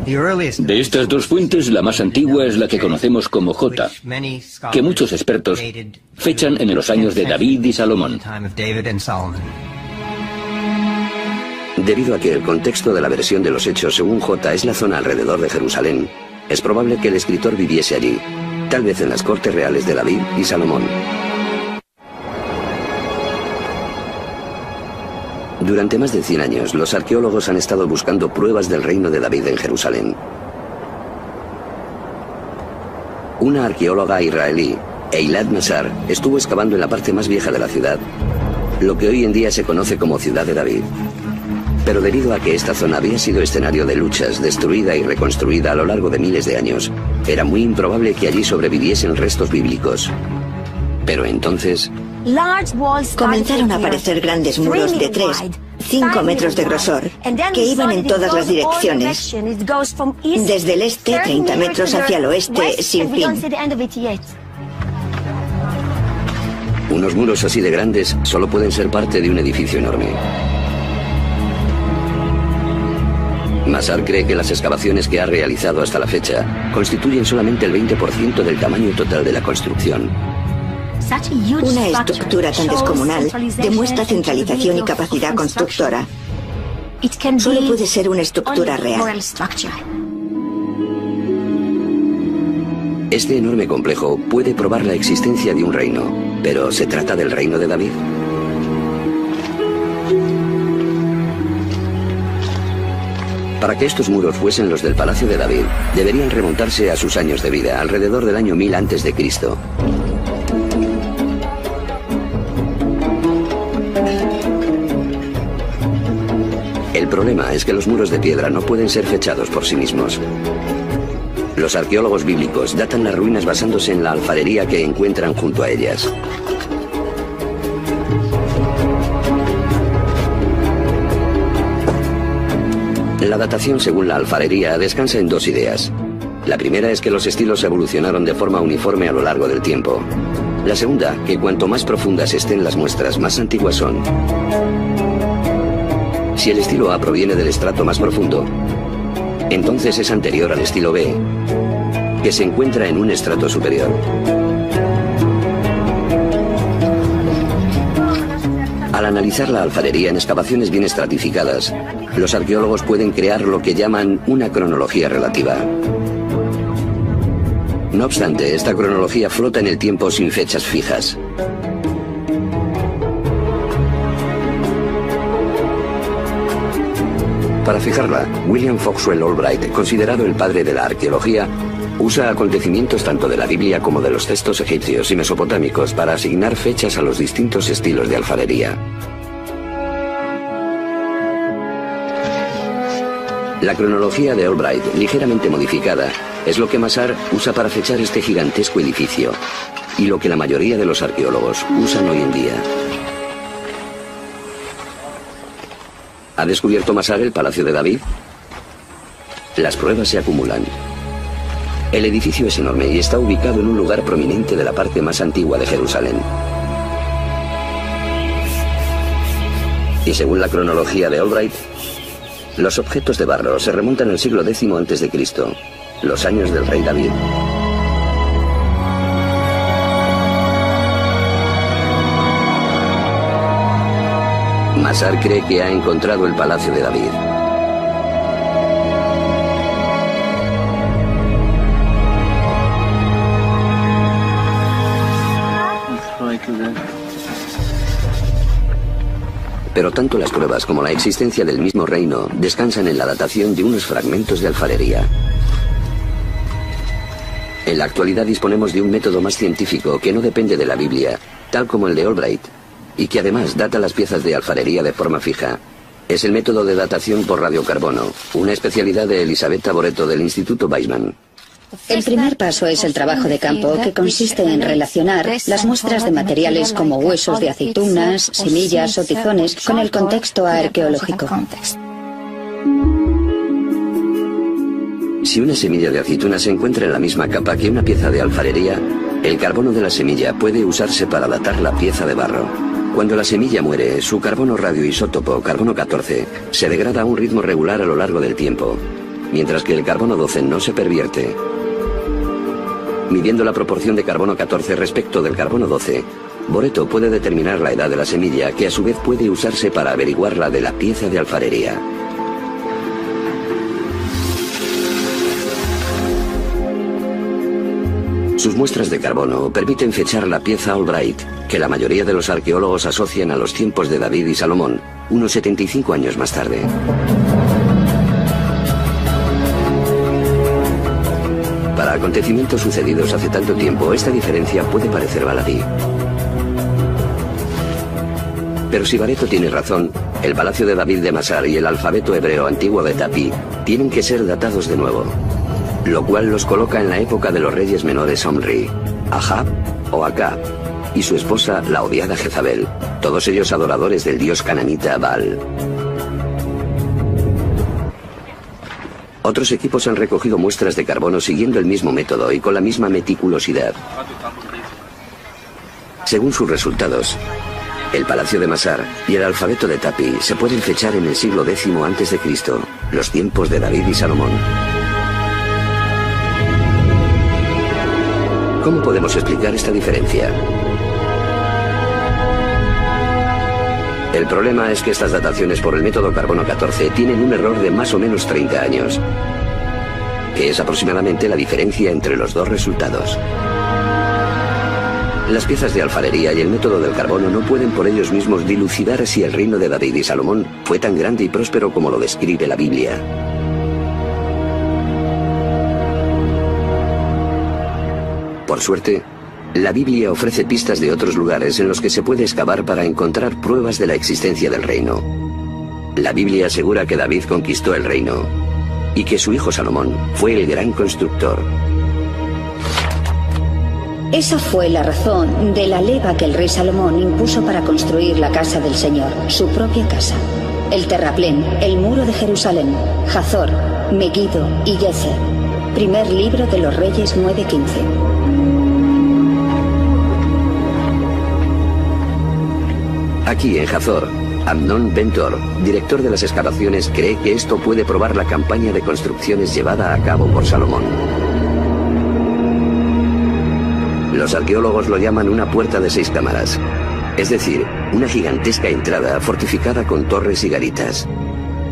De estas dos fuentes, la más antigua es la que conocemos como J, que muchos expertos fechan en los años de David y Salomón. Debido a que el contexto de la versión de los Hechos según J es la zona alrededor de Jerusalén, es probable que el escritor viviese allí, tal vez en las cortes reales de David y Salomón. Durante más de 100 años, los arqueólogos han estado buscando pruebas del reino de David en Jerusalén. Una arqueóloga israelí, Eilat Nazar, estuvo excavando en la parte más vieja de la ciudad, lo que hoy en día se conoce como Ciudad de David. Pero debido a que esta zona había sido escenario de luchas, destruida y reconstruida a lo largo de miles de años, era muy improbable que allí sobreviviesen restos bíblicos. Pero entonces comenzaron a aparecer grandes muros de 3, 5 metros de grosor que iban en todas las direcciones, desde el este 30 metros hacia el oeste sin fin. Unos muros así de grandes solo pueden ser parte de un edificio enorme. Masar cree que las excavaciones que ha realizado hasta la fecha constituyen solamente el 20% del tamaño total de la construcción. Una estructura tan descomunal demuestra centralización y capacidad constructora. Solo puede ser una estructura real. Este enorme complejo puede probar la existencia de un reino, pero ¿se trata del reino de David? Para que estos muros fuesen los del Palacio de David, deberían remontarse a sus años de vida, alrededor del año 1000 a.C. El problema es que los muros de piedra no pueden ser fechados por sí mismos. Los arqueólogos bíblicos datan las ruinas basándose en la alfarería que encuentran junto a ellas. La datación según la alfarería descansa en dos ideas. La primera es que los estilos evolucionaron de forma uniforme a lo largo del tiempo. La segunda, que cuanto más profundas estén las muestras, más antiguas son. Si el estilo A proviene del estrato más profundo, entonces es anterior al estilo B, que se encuentra en un estrato superior. Al analizar la alfarería en excavaciones bien estratificadas, los arqueólogos pueden crear lo que llaman una cronología relativa. No obstante, esta cronología flota en el tiempo sin fechas fijas. Para fijarla, William Foxwell Albright, considerado el padre de la arqueología, usa acontecimientos tanto de la Biblia como de los textos egipcios y mesopotámicos para asignar fechas a los distintos estilos de alfarería. La cronología de Albright, ligeramente modificada, es lo que Masar usa para fechar este gigantesco edificio, y lo que la mayoría de los arqueólogos usan hoy en día. ¿Ha descubierto Masar el Palacio de David? Las pruebas se acumulan. El edificio es enorme y está ubicado en un lugar prominente de la parte más antigua de Jerusalén. Y según la cronología de Albright, los objetos de barro se remontan al siglo X a.C., los años del rey David. Masar cree que ha encontrado el Palacio de David. Pero tanto las pruebas como la existencia del mismo reino descansan en la datación de unos fragmentos de alfarería. En la actualidad disponemos de un método más científico que no depende de la Biblia, tal como el de Albright, y que además data las piezas de alfarería de forma fija. Es el método de datación por radiocarbono, una especialidad de Elisabetta Boretto del Instituto Weizmann. El primer paso es el trabajo de campo, que consiste en relacionar las muestras de materiales como huesos de aceitunas, semillas o tizones con el contexto arqueológico. Si una semilla de aceituna se encuentra en la misma capa que una pieza de alfarería, el carbono de la semilla puede usarse para datar la pieza de barro. Cuando la semilla muere, su carbono radioisótopo, carbono 14, se degrada a un ritmo regular a lo largo del tiempo, mientras que el carbono 12 no se pervierte. Midiendo la proporción de carbono 14 respecto del carbono 12, Boretto puede determinar la edad de la semilla, que a su vez puede usarse para averiguar la de la pieza de alfarería. Sus muestras de carbono permiten fechar la pieza Albright, que la mayoría de los arqueólogos asocian a los tiempos de David y Salomón, unos 75 años más tarde. Para acontecimientos sucedidos hace tanto tiempo, esta diferencia puede parecer baladí. Pero si Boretto tiene razón, el Palacio de David de Masar y el alfabeto hebreo antiguo de Tapi tienen que ser datados de nuevo, lo cual los coloca en la época de los reyes menores Omri, Ahab o Acab, y su esposa, la odiada Jezabel, todos ellos adoradores del dios cananita Baal. Otros equipos han recogido muestras de carbono siguiendo el mismo método y con la misma meticulosidad. Según sus resultados, el Palacio de Masar y el alfabeto de Tapi se pueden fechar en el siglo X a.C., los tiempos de David y Salomón. ¿Cómo podemos explicar esta diferencia? El problema es que estas dataciones por el método carbono 14 tienen un error de más o menos 30 años, que es aproximadamente la diferencia entre los dos resultados. Las piezas de alfarería y el método del carbono no pueden por ellos mismos dilucidar si el reino de David y Salomón fue tan grande y próspero como lo describe la Biblia. Por suerte, la Biblia ofrece pistas de otros lugares en los que se puede excavar para encontrar pruebas de la existencia del reino. La Biblia asegura que David conquistó el reino y que su hijo Salomón fue el gran constructor. Esa fue la razón de la leva que el rey Salomón impuso para construir la casa del Señor, su propia casa. El terraplén, el muro de Jerusalén, Hazor, Megiddo y Gezer. Primer libro de los Reyes 9:15. Aquí en Hazor, Amnon Ben-Tor, director de las excavaciones, cree que esto puede probar la campaña de construcciones llevada a cabo por Salomón. Los arqueólogos lo llaman una puerta de 6 cámaras, es decir, una gigantesca entrada fortificada con torres y garitas.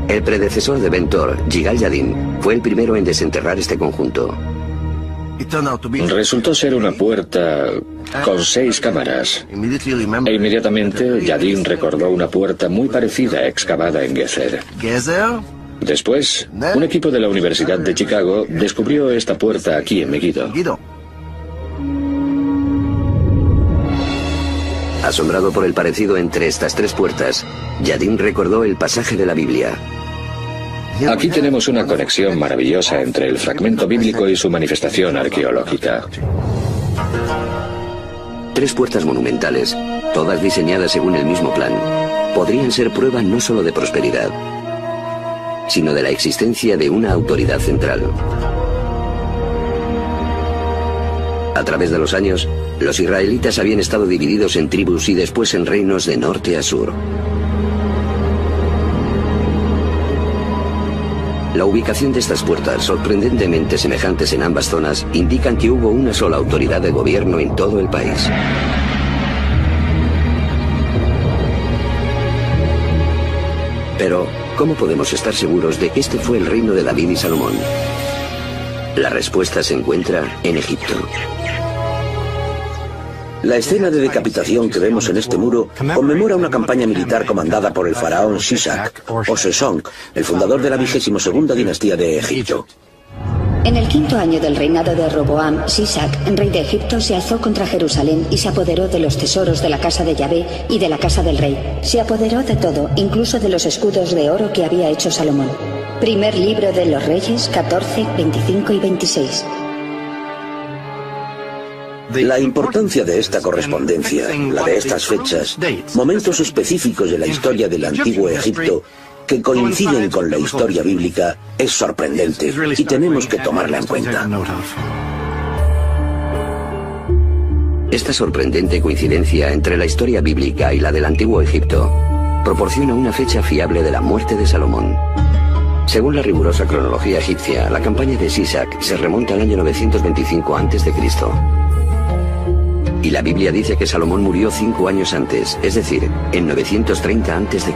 El predecesor de Ben-Tor, Yigal Yadin, fue el primero en desenterrar este conjunto. Resultó ser una puerta con 6 cámaras. E inmediatamente Yadin recordó una puerta muy parecida excavada en Gezer. Después, un equipo de la Universidad de Chicago descubrió esta puerta aquí en Megiddo. Asombrado por el parecido entre estas 3 puertas, Yadin recordó el pasaje de la Biblia. Aquí tenemos una conexión maravillosa entre el fragmento bíblico y su manifestación arqueológica. 3 puertas monumentales, todas diseñadas según el mismo plan, podrían ser prueba no solo de prosperidad, sino de la existencia de una autoridad central. A través de los años, los israelitas habían estado divididos en tribus y después en reinos de norte a sur. La ubicación de estas puertas, sorprendentemente semejantes en ambas zonas, indican que hubo una sola autoridad de gobierno en todo el país. Pero, ¿cómo podemos estar seguros de que este fue el reino de David y Salomón? La respuesta se encuentra en Egipto. La escena de decapitación que vemos en este muro conmemora una campaña militar comandada por el faraón Sisak, o Sesonk, el fundador de la 22ª dinastía de Egipto. En el 5º año del reinado de Roboam, Sisak, rey de Egipto, se alzó contra Jerusalén y se apoderó de los tesoros de la casa de Yahvé y de la casa del rey. Se apoderó de todo, incluso de los escudos de oro que había hecho Salomón. Primer libro de los Reyes 14, 25 y 26. La importancia de esta correspondencia, la de estas fechas, momentos específicos de la historia del antiguo Egipto que coinciden con la historia bíblica, es sorprendente y tenemos que tomarla en cuenta. Esta sorprendente coincidencia entre la historia bíblica y la del antiguo Egipto proporciona una fecha fiable de la muerte de Salomón. Según la rigurosa cronología egipcia, la campaña de Sisak se remonta al año 925 a.C. Y la Biblia dice que Salomón murió 5 años antes, es decir, en 930 a.C.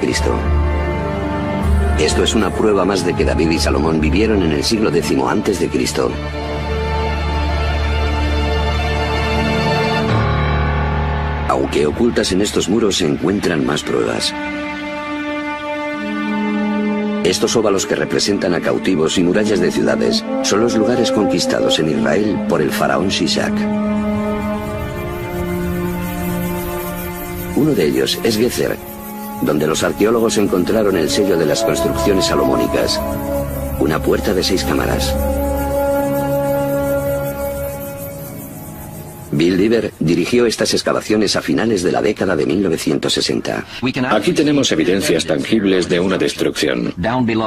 Esto es una prueba más de que David y Salomón vivieron en el siglo X a.C. Aunque ocultas en estos muros se encuentran más pruebas. Estos óvalos que representan a cautivos y murallas de ciudades son los lugares conquistados en Israel por el faraón Sisak. Uno de ellos es Gezer, donde los arqueólogos encontraron el sello de las construcciones salomónicas, una puerta de 6 cámaras. Bill Lever dirigió estas excavaciones a finales de la década de 1960. Aquí tenemos evidencias tangibles de una destrucción.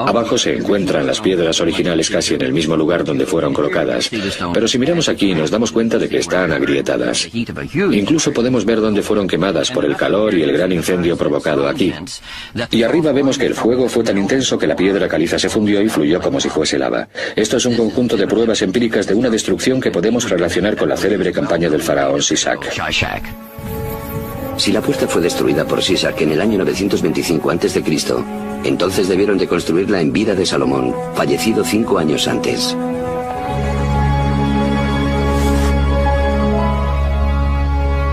Abajo se encuentran las piedras originales casi en el mismo lugar donde fueron colocadas, pero si miramos aquí nos damos cuenta de que están agrietadas. Incluso podemos ver dónde fueron quemadas por el calor y el gran incendio provocado aquí. Y arriba vemos que el fuego fue tan intenso que la piedra caliza se fundió y fluyó como si fuese lava. Esto es un conjunto de pruebas empíricas de una destrucción que podemos relacionar con la célebre campaña del faraón Sisak. Si la puerta fue destruida por Sisak en el año 925 a.C., entonces debieron de construirla en vida de Salomón, fallecido 5 años antes.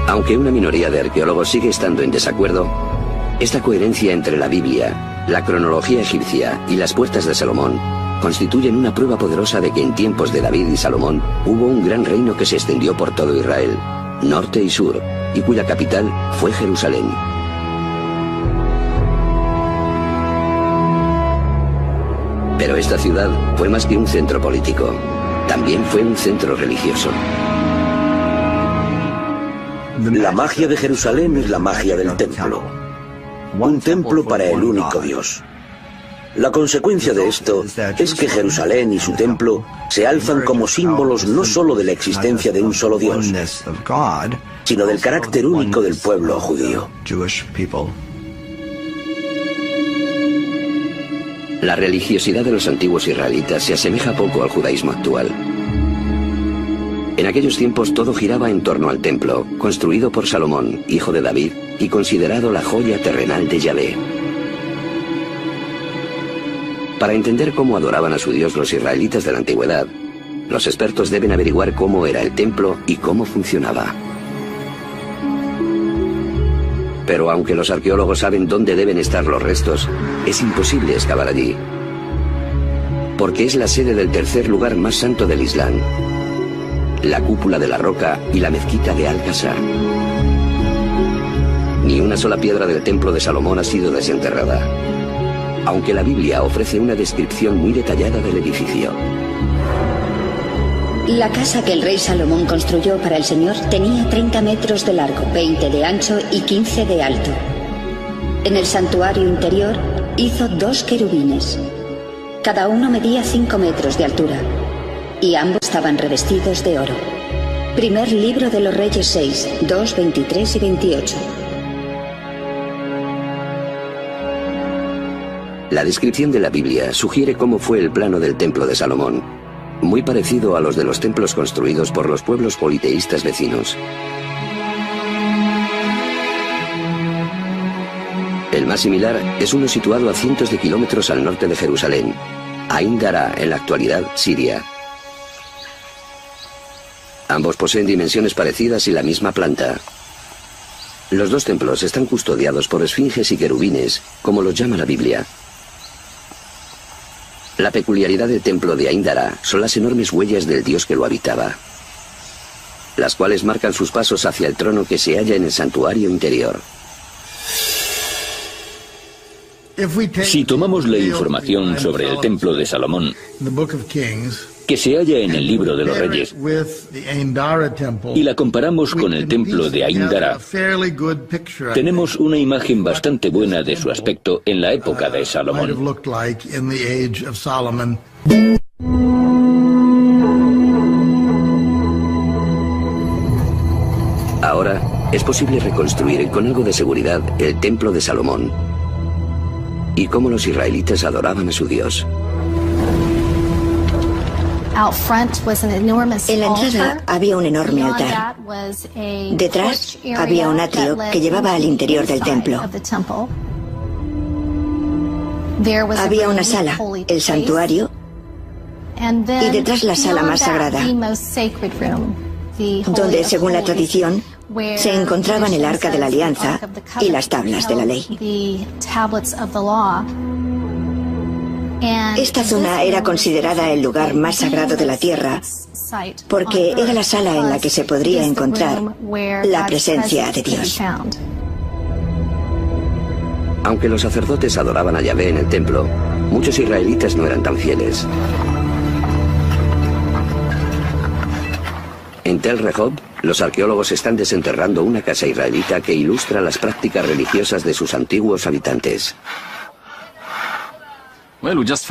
Aunque una minoría de arqueólogos sigue estando en desacuerdo, esta coherencia entre la Biblia, la cronología egipcia y las puertas de Salomón constituyen una prueba poderosa de que en tiempos de David y Salomón hubo un gran reino que se extendió por todo Israel, norte y sur, y cuya capital fue Jerusalén. Pero esta ciudad fue más que un centro político, también fue un centro religioso. La magia de Jerusalén es la magia del templo. Un templo para el único Dios. La consecuencia de esto es que Jerusalén y su templo se alzan como símbolos no solo de la existencia de un solo Dios, sino del carácter único del pueblo judío. La religiosidad de los antiguos israelitas se asemeja poco al judaísmo actual. En aquellos tiempos todo giraba en torno al templo, construido por Salomón, hijo de David, y considerado la joya terrenal de Yahvé. Para entender cómo adoraban a su Dios los israelitas de la antigüedad, los expertos deben averiguar cómo era el templo y cómo funcionaba. Pero aunque los arqueólogos saben dónde deben estar los restos, es imposible excavar allí, porque es la sede del tercer lugar más santo del Islam, la cúpula de la roca y la mezquita de Al-Aqsa. Ni una sola piedra del templo de Salomón ha sido desenterrada, aunque la Biblia ofrece una descripción muy detallada del edificio. La casa que el rey Salomón construyó para el Señor tenía 30 metros de largo, 20 de ancho y 15 de alto. En el santuario interior hizo 2 querubines. Cada uno medía 5 metros de altura, y ambos estaban revestidos de oro. Primer libro de los Reyes 6, 2, 23 y 28. La descripción de la Biblia sugiere cómo fue el plano del templo de Salomón, muy parecido a los de los templos construidos por los pueblos politeístas vecinos. El más similar es uno situado a cientos de kilómetros al norte de Jerusalén, Ain Dara, en la actualidad Siria. Ambos poseen dimensiones parecidas y la misma planta. Los dos templos están custodiados por esfinges y querubines, como los llama la Biblia. La peculiaridad del templo de Ain Dara son las enormes huellas del dios que lo habitaba, las cuales marcan sus pasos hacia el trono que se halla en el santuario interior. Si tomamos la información sobre el templo de Salomón, que se halla en el libro de los Reyes, y la comparamos con el templo de Ain Dara, tenemos una imagen bastante buena de su aspecto en la época de Salomón. Ahora es posible reconstruir con algo de seguridad el templo de Salomón y cómo los israelitas adoraban a su Dios. En la entrada había un enorme altar. Detrás había un atrio que llevaba al interior del templo. Había una sala, el santuario, y detrás la sala más sagrada, donde, según la tradición, se encontraban el Arca de la Alianza y las tablas de la ley. Esta zona era considerada el lugar más sagrado de la tierra porque era la sala en la que se podría encontrar la presencia de Dios. Aunque los sacerdotes adoraban a Yahvé en el templo, muchos israelitas no eran tan fieles. En Tel Rehob, Los arqueólogos están desenterrando una casa israelita que ilustra las prácticas religiosas de sus antiguos habitantes.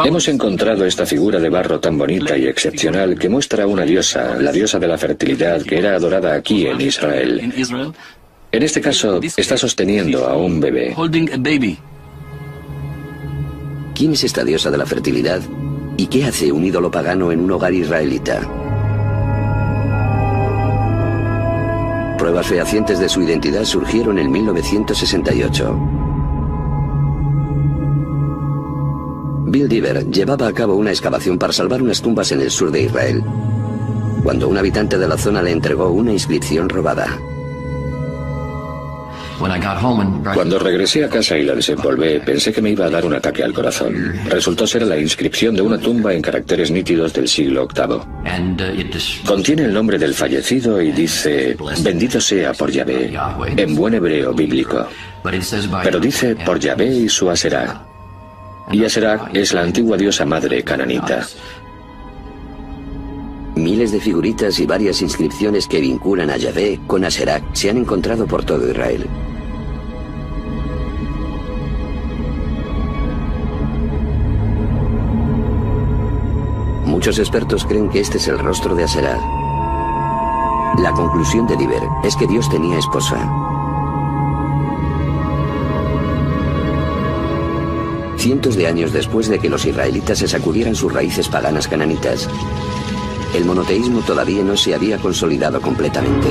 Hemos encontrado esta figura de barro tan bonita y excepcional que muestra una diosa, la diosa de la fertilidad, que era adorada aquí en Israel. En este caso, está sosteniendo a un bebé. ¿Quién es esta diosa de la fertilidad? ¿Y qué hace un ídolo pagano en un hogar israelita? Pruebas fehacientes de su identidad surgieron en 1968. Bill Dever llevaba a cabo una excavación para salvar unas tumbas en el sur de Israel, cuando un habitante de la zona le entregó una inscripción robada. Cuando regresé a casa y la desempolvé, pensé que me iba a dar un ataque al corazón. Resultó ser la inscripción de una tumba en caracteres nítidos del siglo VIII. Contiene el nombre del fallecido y dice, bendito sea por Yahvé, en buen hebreo bíblico. Pero dice por Yahvé y su Aserá. Y Aserá es la antigua diosa madre cananita. Miles de figuritas y varias inscripciones que vinculan a Yahvé con Aserá se han encontrado por todo Israel. Muchos expertos creen que este es el rostro de Aserá. La conclusión de Dever es que Dios tenía esposa. Cientos de años después de que los israelitas se sacudieran sus raíces paganas cananitas, el monoteísmo todavía no se había consolidado completamente.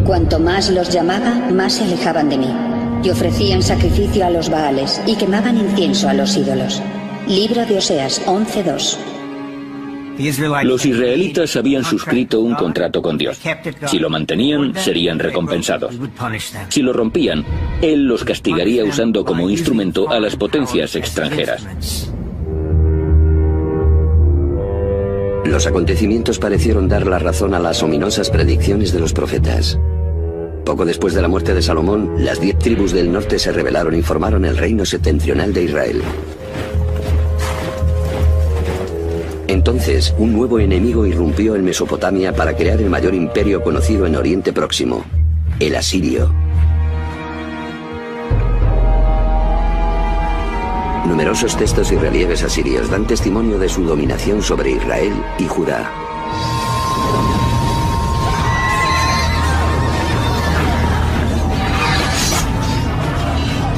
Cuanto más los llamaba, más se alejaban de mí, y ofrecían sacrificio a los Baales, y quemaban incienso a los ídolos. Libro de Oseas 11:2. Los israelitas habían suscrito un contrato con Dios. Si lo mantenían, serían recompensados. Si lo rompían, Él los castigaría usando como instrumento a las potencias extranjeras. Los acontecimientos parecieron dar la razón a las ominosas predicciones de los profetas. Poco después de la muerte de Salomón, las 10 tribus del norte se rebelaron y formaron el reino septentrional de Israel. Entonces, un nuevo enemigo irrumpió en Mesopotamia para crear el mayor imperio conocido en Oriente Próximo, el asirio. Numerosos textos y relieves asirios dan testimonio de su dominación sobre Israel y Judá.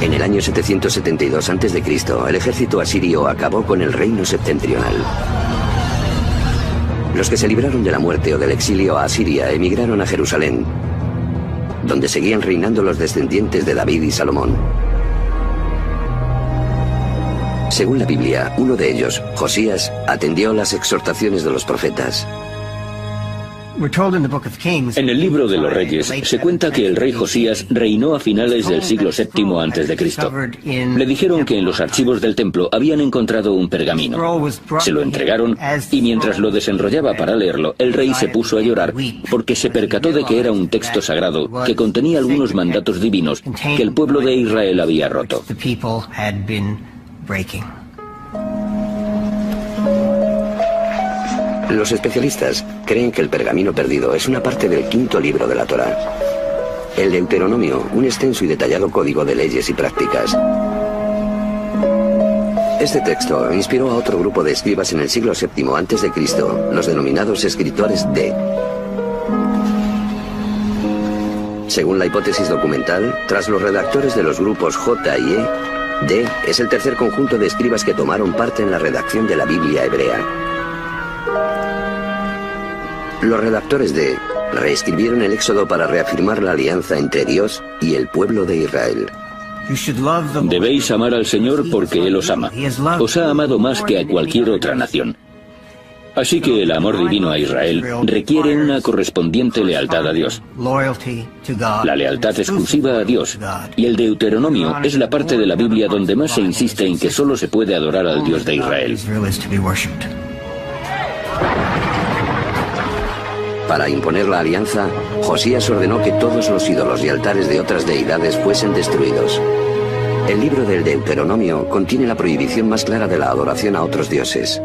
En el año 772 a.C., el ejército asirio acabó con el reino septentrional. Los que se libraron de la muerte o del exilio a Asiria emigraron a Jerusalén, donde seguían reinando los descendientes de David y Salomón. Según la Biblia, uno de ellos, Josías, atendió las exhortaciones de los profetas. En el libro de los Reyes se cuenta que el rey Josías reinó a finales del siglo VII a.C. Le dijeron que en los archivos del templo habían encontrado un pergamino. Se lo entregaron y mientras lo desenrollaba para leerlo, el rey se puso a llorar porque se percató de que era un texto sagrado que contenía algunos mandatos divinos que el pueblo de Israel había roto. Los especialistas creen que el pergamino perdido es una parte del 5.º libro de la Torá, el Deuteronomio, un extenso y detallado código de leyes y prácticas. Este texto inspiró a otro grupo de escribas en el siglo VII a.C., los denominados escritores D. Según la hipótesis documental, tras los redactores de los grupos J y E, D es el tercer conjunto de escribas que tomaron parte en la redacción de la Biblia hebrea. Los redactores de reescribieron el Éxodo para reafirmar la alianza entre Dios y el pueblo de Israel. Debéis amar al Señor porque Él os ama. Os ha amado más que a cualquier otra nación. Así que el amor divino a Israel requiere una correspondiente lealtad a Dios. La lealtad exclusiva a Dios. Y el Deuteronomio es la parte de la Biblia donde más se insiste en que solo se puede adorar al Dios de Israel. Para imponer la alianza, Josías ordenó que todos los ídolos y altares de otras deidades fuesen destruidos. El libro del Deuteronomio contiene la prohibición más clara de la adoración a otros dioses.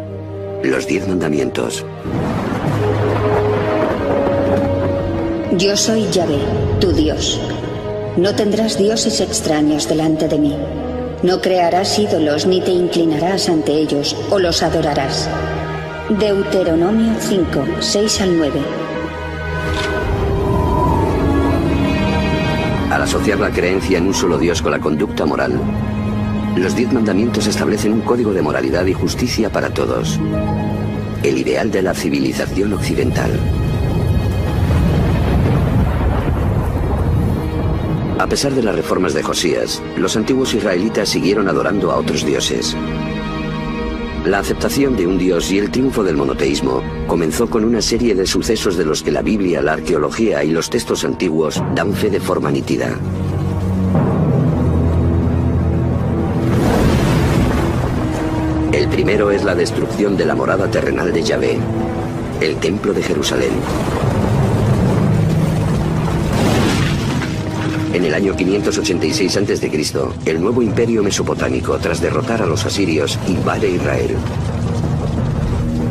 los 10 mandamientos. Yo soy Yahvé, tu Dios. No tendrás dioses extraños delante de mí. No crearás ídolos ni te inclinarás ante ellos o los adorarás. Deuteronomio 5, 6 al 9. Al asociar la creencia en un solo Dios con la conducta moral, los 10 mandamientos establecen un código de moralidad y justicia para todos. El ideal de la civilización occidental. A pesar de las reformas de Josías, los antiguos israelitas siguieron adorando a otros dioses. La aceptación de un dios y el triunfo del monoteísmo comenzó con una serie de sucesos de los que la Biblia, la arqueología y los textos antiguos dan fe de forma nítida. El primero es la destrucción de la morada terrenal de Yahvé, el Templo de Jerusalén. En el año 586 a.C., el nuevo imperio mesopotámico, tras derrotar a los asirios, invade Israel.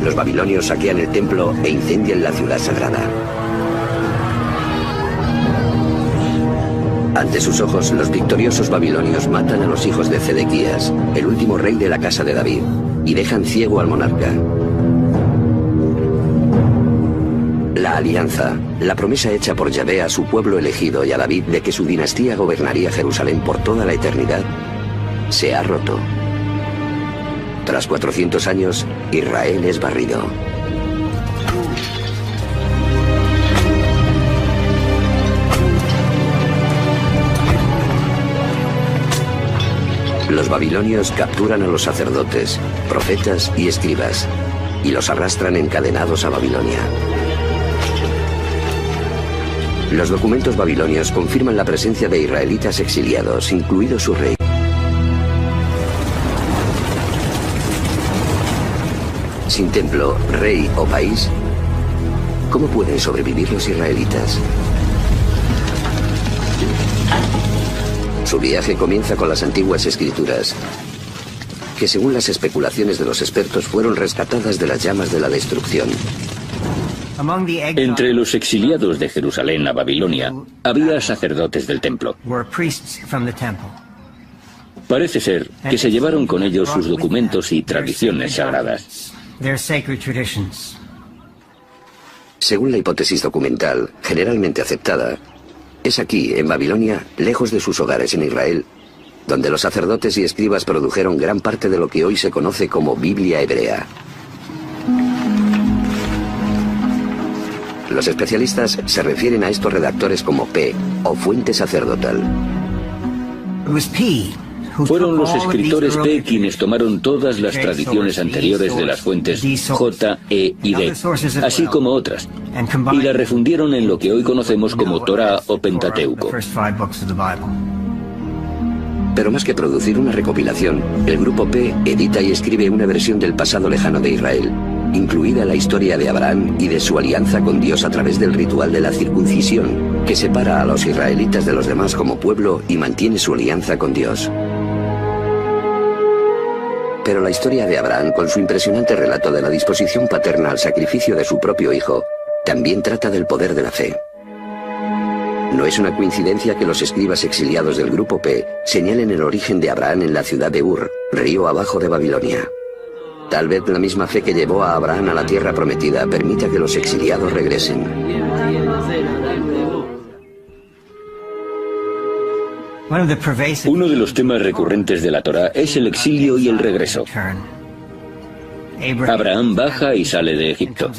Los babilonios saquean el templo e incendian la ciudad sagrada. Ante sus ojos, los victoriosos babilonios matan a los hijos de Zedequías, el último rey de la casa de David, y dejan ciego al monarca. La alianza, la promesa hecha por Yahvé a su pueblo elegido y a David de que su dinastía gobernaría Jerusalén por toda la eternidad, se ha roto. Tras 400 años, Israel es barrido. Los babilonios capturan a los sacerdotes, profetas y escribas, y los arrastran encadenados a Babilonia. Los documentos babilonios confirman la presencia de israelitas exiliados, incluido su rey. Sin templo, rey o país, ¿cómo pueden sobrevivir los israelitas? Su viaje comienza con las antiguas escrituras, que según las especulaciones de los expertos fueron rescatadas de las llamas de la destrucción. Entre los exiliados de Jerusalén a Babilonia había sacerdotes del templo. Parece ser que se llevaron con ellos sus documentos y tradiciones sagradas. Según la hipótesis documental, generalmente aceptada, es aquí, en Babilonia, lejos de sus hogares en Israel, donde los sacerdotes y escribas produjeron gran parte de lo que hoy se conoce como Biblia hebrea. Los especialistas se refieren a estos redactores como P, o fuente sacerdotal. Fueron los escritores P quienes tomaron todas las tradiciones anteriores de las fuentes J, E y D, así como otras, y las refundieron en lo que hoy conocemos como Torá o Pentateuco. Pero más que producir una recopilación, el grupo P edita y escribe una versión del pasado lejano de Israel, incluida la historia de Abraham y de su alianza con Dios a través del ritual de la circuncisión, que separa a los israelitas de los demás como pueblo y mantiene su alianza con Dios. Pero la historia de Abraham, con su impresionante relato de la disposición paterna al sacrificio de su propio hijo, también trata del poder de la fe. No es una coincidencia que los escribas exiliados del grupo P señalen el origen de Abraham en la ciudad de Ur, río abajo de Babilonia. Tal vez la misma fe que llevó a Abraham a la tierra prometida permita que los exiliados regresen. Uno de los temas recurrentes de la Torá es el exilio y el regreso. Abraham baja y sale de Egipto.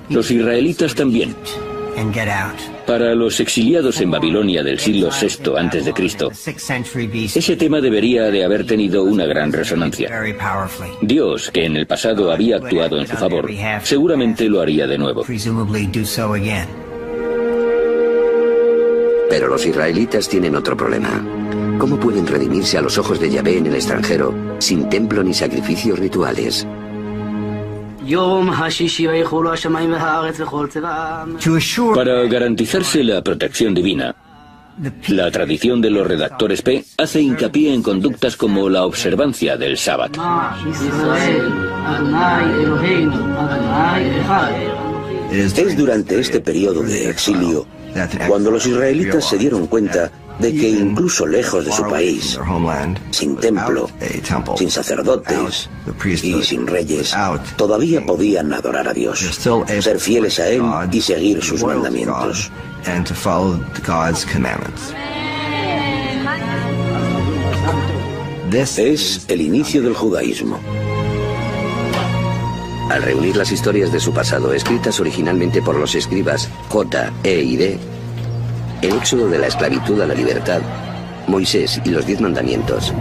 Los israelitas también. Para los exiliados en Babilonia del siglo VI a.C., ese tema debería de haber tenido una gran resonancia. Dios, que en el pasado había actuado en su favor, seguramente lo haría de nuevo. Pero los israelitas tienen otro problema. ¿Cómo pueden redimirse a los ojos de Yahvé en el extranjero, sin templo ni sacrificios rituales? Para garantizarse la protección divina, La tradición de los redactores P hace hincapié en conductas como la observancia del sábado. Es durante este periodo de exilio cuando los israelitas se dieron cuenta de que incluso lejos de su país, sin templo, sin sacerdotes y sin reyes, todavía podían adorar a Dios, ser fieles a Él y seguir sus mandamientos. Es el inicio del judaísmo. Al reunir las historias de su pasado, escritas originalmente por los escribas J, E y D, el éxodo de la esclavitud a la libertad, Moisés y los 10 mandamientos,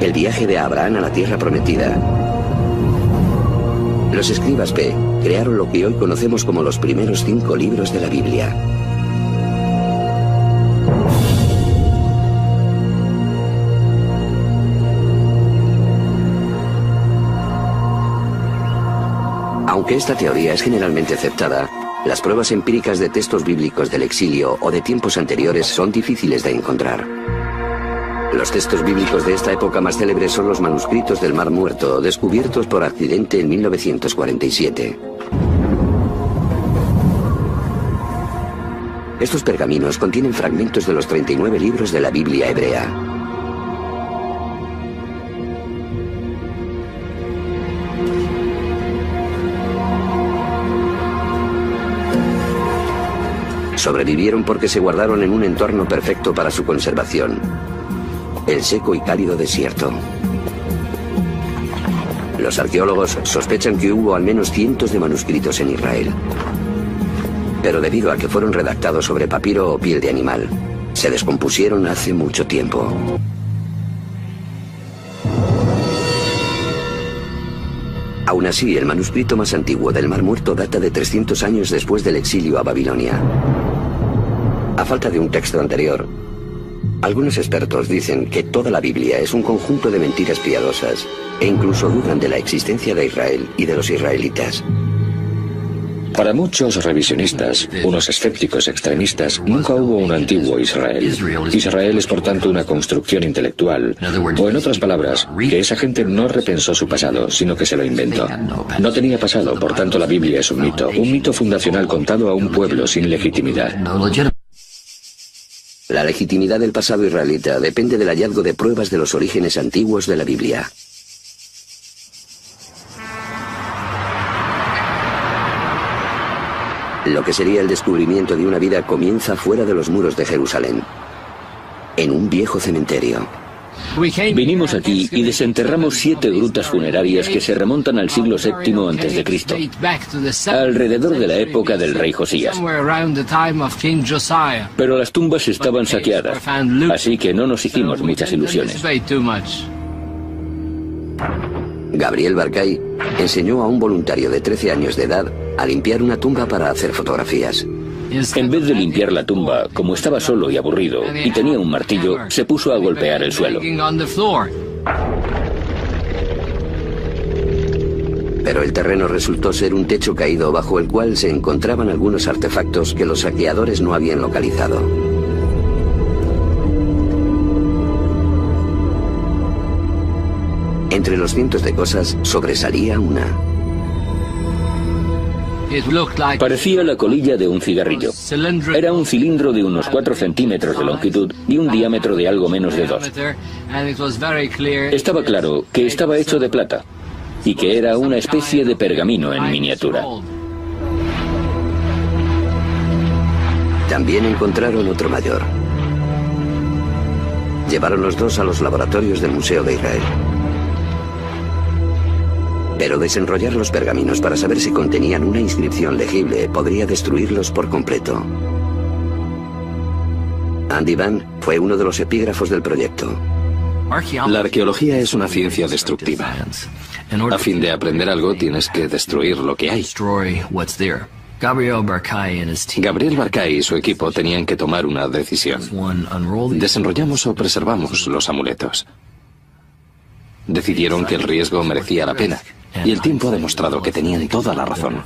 el viaje de Abraham a la tierra prometida, los escribas P crearon lo que hoy conocemos como los primeros 5 libros de la Biblia. Aunque esta teoría es generalmente aceptada, las pruebas empíricas de textos bíblicos del exilio o de tiempos anteriores son difíciles de encontrar. Los textos bíblicos de esta época más célebres son los manuscritos del Mar Muerto, descubiertos por accidente en 1947. Estos pergaminos contienen fragmentos de los 39 libros de la Biblia hebrea. Sobrevivieron porque se guardaron en un entorno perfecto para su conservación: el seco y cálido desierto. Los arqueólogos sospechan que hubo al menos cientos de manuscritos en Israel. Pero debido a que fueron redactados sobre papiro o piel de animal, se descompusieron hace mucho tiempo. Aún así, el manuscrito más antiguo del Mar Muerto data de 300 años después del exilio a Babilonia. A falta de un texto anterior, algunos expertos dicen que toda la Biblia es un conjunto de mentiras piadosas e incluso dudan de la existencia de Israel y de los israelitas. Para muchos revisionistas, unos escépticos extremistas, nunca hubo un antiguo Israel. Israel es por tanto una construcción intelectual, o en otras palabras, que esa gente no repensó su pasado, sino que se lo inventó. No tenía pasado, por tanto la Biblia es un mito fundacional contado a un pueblo sin legitimidad. La legitimidad del pasado israelita depende del hallazgo de pruebas de los orígenes antiguos de la Biblia. Lo que sería el descubrimiento de una vida comienza fuera de los muros de Jerusalén, en un viejo cementerio. Vinimos aquí y desenterramos 7 grutas funerarias que se remontan al siglo VII a.C., alrededor de la época del rey Josías. Pero las tumbas estaban saqueadas, así que no nos hicimos muchas ilusiones. Gabriel Barkay enseñó a un voluntario de 13 años de edad a limpiar una tumba para hacer fotografías. En vez de limpiar la tumba, como estaba solo y aburrido y tenía un martillo, se puso a golpear el suelo. Pero el terreno resultó ser un techo caído bajo el cual se encontraban algunos artefactos que los saqueadores no habían localizado. Entre los cientos de cosas sobresalía una. Parecía la colilla de un cigarrillo. Era un cilindro de unos 4 centímetros de longitud y un diámetro de algo menos de 2. Estaba claro que estaba hecho de plata y que era una especie de pergamino en miniatura. También encontraron otro mayor. Llevaron los dos a los laboratorios del Museo de Israel. Pero desenrollar los pergaminos para saber si contenían una inscripción legible podría destruirlos por completo. Andy Van fue uno de los epígrafos del proyecto. La arqueología es una ciencia destructiva. A fin de aprender algo tienes que destruir lo que hay. Gabriel Barkay y su equipo tenían que tomar una decisión. ¿Desenrollamos o preservamos los amuletos? Decidieron que el riesgo merecía la pena, y el tiempo ha demostrado que tenían toda la razón.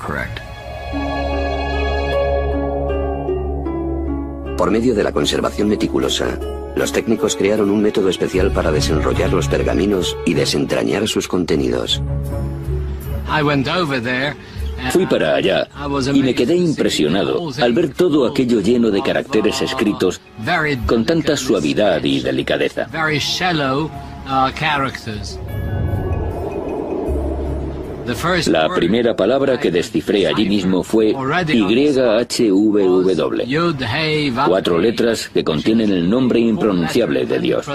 Por medio de la conservación meticulosa, los técnicos crearon un método especial para desenrollar los pergaminos y desentrañar sus contenidos. Fui para allá y me quedé impresionado al ver todo aquello lleno de caracteres escritos con tanta suavidad y delicadeza. La primera palabra que descifré allí mismo fue YHWW. 4 letras que contienen el nombre impronunciable de Dios.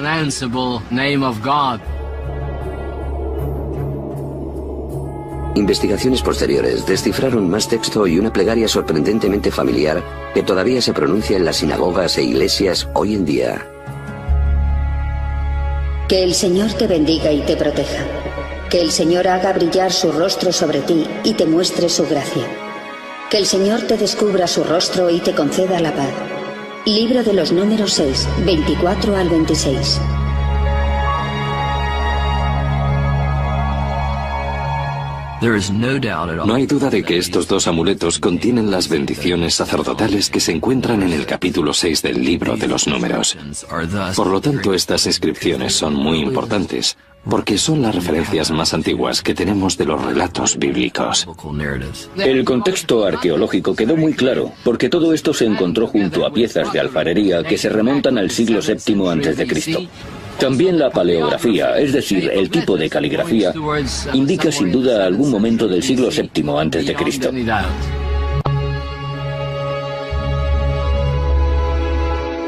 Investigaciones posteriores descifraron más texto y una plegaria sorprendentemente familiar que todavía se pronuncia en las sinagogas e iglesias hoy en día. Que el Señor te bendiga y te proteja. Que el Señor haga brillar su rostro sobre ti y te muestre su gracia. Que el Señor te descubra su rostro y te conceda la paz. Libro de los Números 6, 24 al 26. No hay duda de que estos 2 amuletos contienen las bendiciones sacerdotales que se encuentran en el capítulo 6 del libro de los Números. Por lo tanto, estas inscripciones son muy importantes, porque son las referencias más antiguas que tenemos de los relatos bíblicos. El contexto arqueológico quedó muy claro, porque todo esto se encontró junto a piezas de alfarería que se remontan al siglo VII a.C. También la paleografía, es decir, el tipo de caligrafía, indica sin duda algún momento del siglo VII a.C.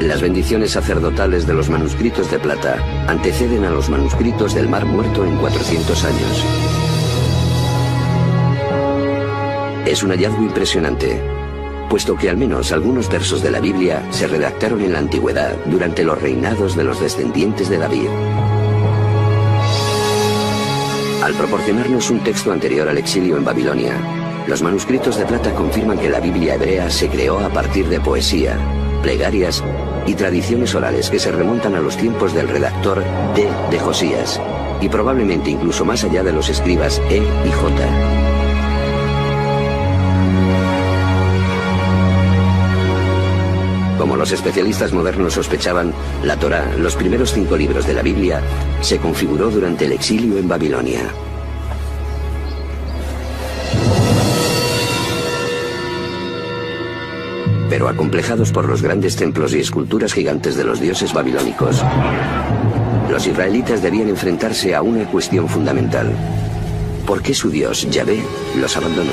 Las bendiciones sacerdotales de los manuscritos de plata anteceden a los manuscritos del Mar Muerto en 400 años. Es un hallazgo impresionante, puesto que al menos algunos versos de la Biblia se redactaron en la antigüedad durante los reinados de los descendientes de David. Al proporcionarnos un texto anterior al exilio en Babilonia, los manuscritos de plata confirman que la Biblia hebrea se creó a partir de poesía, plegarias y tradiciones orales que se remontan a los tiempos del redactor D. de Josías, y probablemente incluso más allá de los escribas E. y J. Como los especialistas modernos sospechaban, la Torá, los primeros 5 libros de la Biblia, se configuró durante el exilio en Babilonia. Pero acomplejados por los grandes templos y esculturas gigantes de los dioses babilónicos, los israelitas debían enfrentarse a una cuestión fundamental. ¿Por qué su Dios, Yahvé, los abandonó?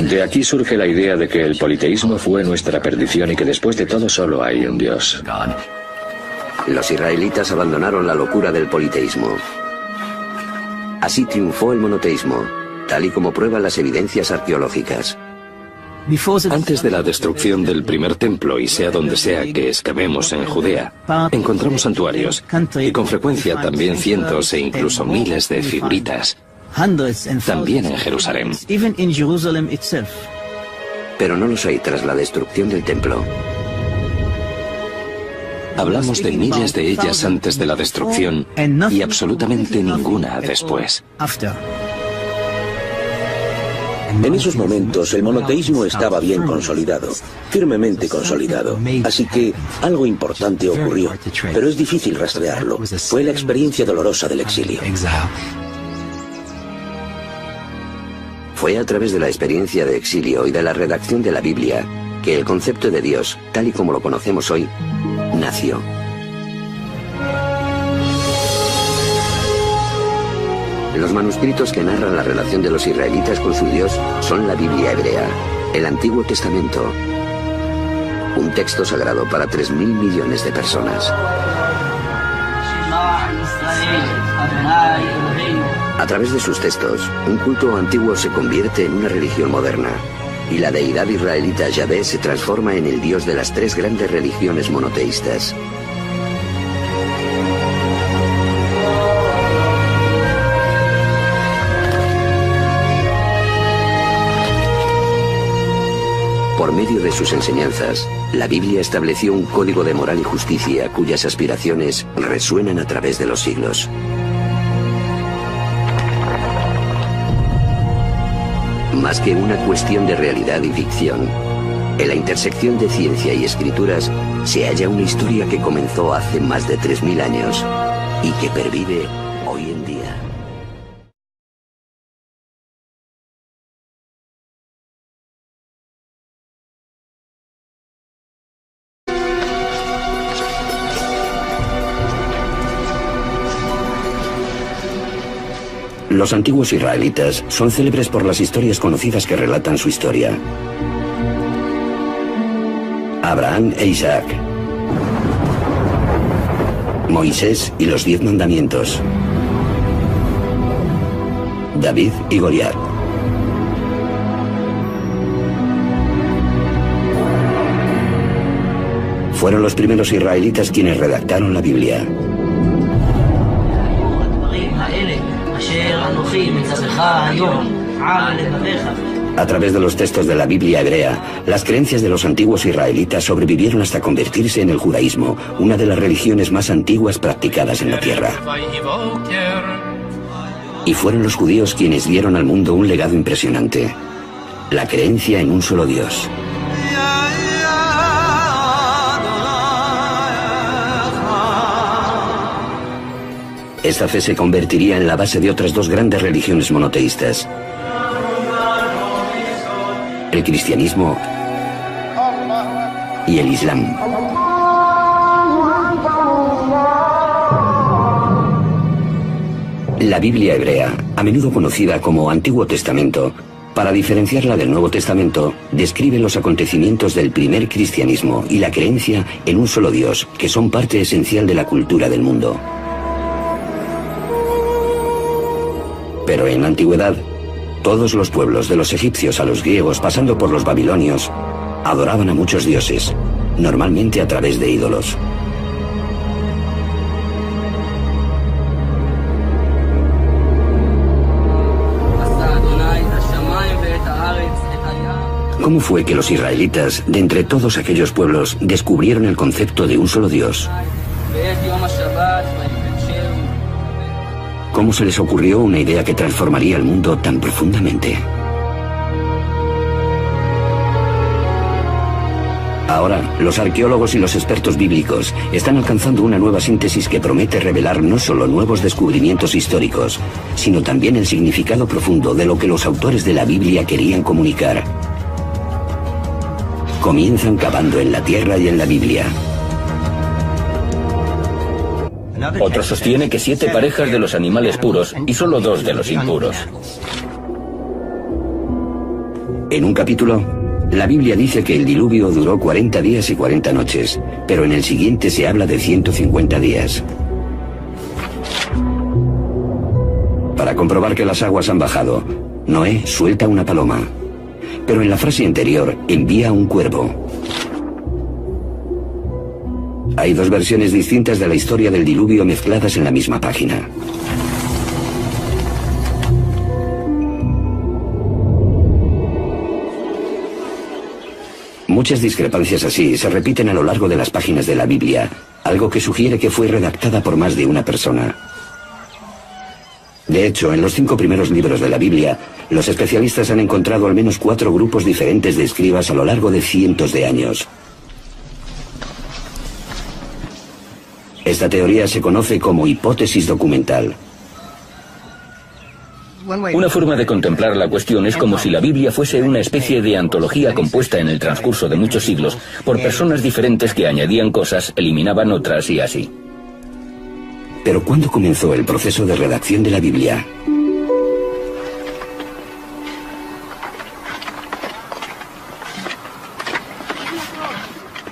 De aquí surge la idea de que el politeísmo fue nuestra perdición y que después de todo solo hay un Dios. Los israelitas abandonaron la locura del politeísmo. Así triunfó el monoteísmo, tal y como prueban las evidencias arqueológicas. Antes de la destrucción del primer templo, y sea donde sea que excavemos en Judea, encontramos santuarios, y con frecuencia también cientos e incluso miles de figuritas. También en Jerusalén. Pero no los hay tras la destrucción del templo. Hablamos de miles de ellas antes de la destrucción y absolutamente ninguna después. En esos momentos el monoteísmo estaba bien consolidado, firmemente consolidado. Así que algo importante ocurrió, pero es difícil rastrearlo. Fue la experiencia dolorosa del exilio. Fue a través de la experiencia de exilio y de la redacción de la Biblia que el concepto de Dios, tal y como lo conocemos hoy, nació. Los manuscritos que narran la relación de los israelitas con su Dios son la Biblia hebrea, el Antiguo Testamento, un texto sagrado para 3.000 millones de personas. A través de sus textos, un culto antiguo se convierte en una religión moderna, y la deidad israelita Yahvé se transforma en el Dios de las 3 grandes religiones monoteístas. Por medio de sus enseñanzas, la Biblia estableció un código de moral y justicia cuyas aspiraciones resuenan a través de los siglos. Más que una cuestión de realidad y ficción, En la intersección de ciencia y escrituras se halla una historia que comenzó hace más de 3000 años y que pervive hoy en día. Los antiguos israelitas son célebres por las historias conocidas que relatan su historia. Abraham e Isaac, Moisés y los 10 mandamientos, David y Goliat. Fueron los primeros israelitas quienes redactaron la Biblia. A través de los textos de la Biblia hebrea, las creencias de los antiguos israelitas sobrevivieron hasta convertirse en el judaísmo, una de las religiones más antiguas practicadas en la tierra. Y fueron los judíos quienes dieron al mundo un legado impresionante: la creencia en un solo Dios. Esta fe se convertiría en la base de otras dos grandes religiones monoteístas: el cristianismo y el islam. La Biblia hebrea, a menudo conocida como Antiguo Testamento, para diferenciarla del Nuevo Testamento, describe los acontecimientos del primer cristianismo y la creencia en un solo Dios, que son parte esencial de la cultura del mundo. Pero en la antigüedad, todos los pueblos, de los egipcios a los griegos, pasando por los babilonios, adoraban a muchos dioses, normalmente a través de ídolos. ¿Cómo fue que los israelitas, de entre todos aquellos pueblos, descubrieron el concepto de un solo Dios? ¿Cómo se les ocurrió una idea que transformaría el mundo tan profundamente? Ahora, los arqueólogos y los expertos bíblicos están alcanzando una nueva síntesis que promete revelar no solo nuevos descubrimientos históricos, sino también el significado profundo de lo que los autores de la Biblia querían comunicar. Comienzan cavando en la tierra y en la Biblia. Otro sostiene que 7 parejas de los animales puros y solo 2 de los impuros. En un capítulo, la Biblia dice que el diluvio duró 40 días y 40 noches, pero en el siguiente se habla de 150 días. Para comprobar que las aguas han bajado, Noé suelta una paloma, pero en la frase anterior envía un cuervo. Hay dos versiones distintas de la historia del diluvio mezcladas en la misma página. Muchas discrepancias así se repiten a lo largo de las páginas de la Biblia, algo que sugiere que fue redactada por más de una persona. De hecho, en los 5 primeros libros de la Biblia, los especialistas han encontrado al menos 4 grupos diferentes de escribas a lo largo de cientos de años. Esta teoría se conoce como hipótesis documental. Una forma de contemplar la cuestión es como si la Biblia fuese una especie de antología compuesta en el transcurso de muchos siglos por personas diferentes que añadían cosas, eliminaban otras y así. Pero ¿cuándo comenzó el proceso de redacción de la Biblia?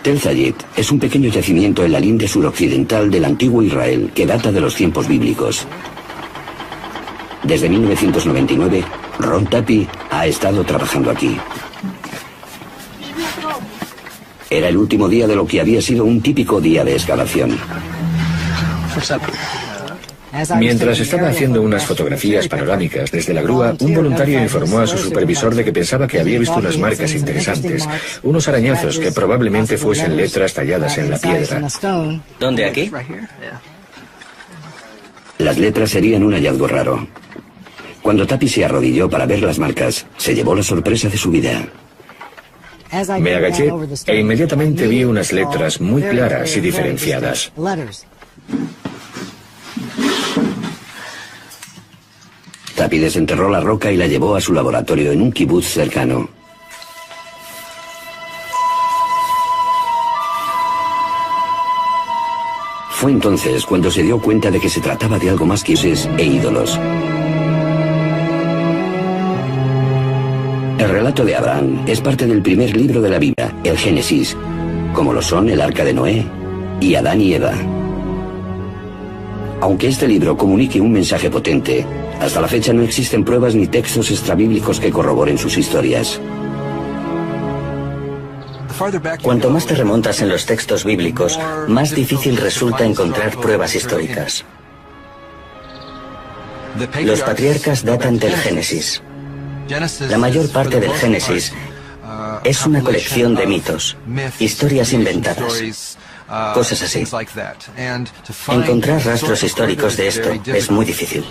Tel Zayit es un pequeño yacimiento en la linde suroccidental del antiguo Israel que data de los tiempos bíblicos. Desde 1999, Ron Tapi ha estado trabajando aquí. Era el último día de lo que había sido un típico día de excavación. Mientras estaba haciendo unas fotografías panorámicas desde la grúa, un voluntario informó a su supervisor de que pensaba que había visto unas marcas interesantes, unos arañazos que probablemente fuesen letras talladas en la piedra. ¿Dónde, aquí? Las letras serían un hallazgo raro. Cuando Tapi se arrodilló para ver las marcas, se llevó la sorpresa de su vida. Me agaché e inmediatamente vi unas letras muy claras y diferenciadas. Tapi desenterró la roca y la llevó a su laboratorio en un kibutz cercano. Fue entonces cuando se dio cuenta de que se trataba de algo más que dioses e ídolos. El relato de Abraham es parte del primer libro de la Biblia, el Génesis, como lo son el Arca de Noé y Adán y Eva. Aunque este libro comunique un mensaje potente, hasta la fecha no existen pruebas ni textos extrabíblicos que corroboren sus historias. Cuanto más te remontas en los textos bíblicos, más difícil resulta encontrar pruebas históricas. Los patriarcas datan del Génesis. La mayor parte del Génesis es una colección de mitos, historias inventadas, cosas así. Encontrar rastros históricos de esto es muy difícil.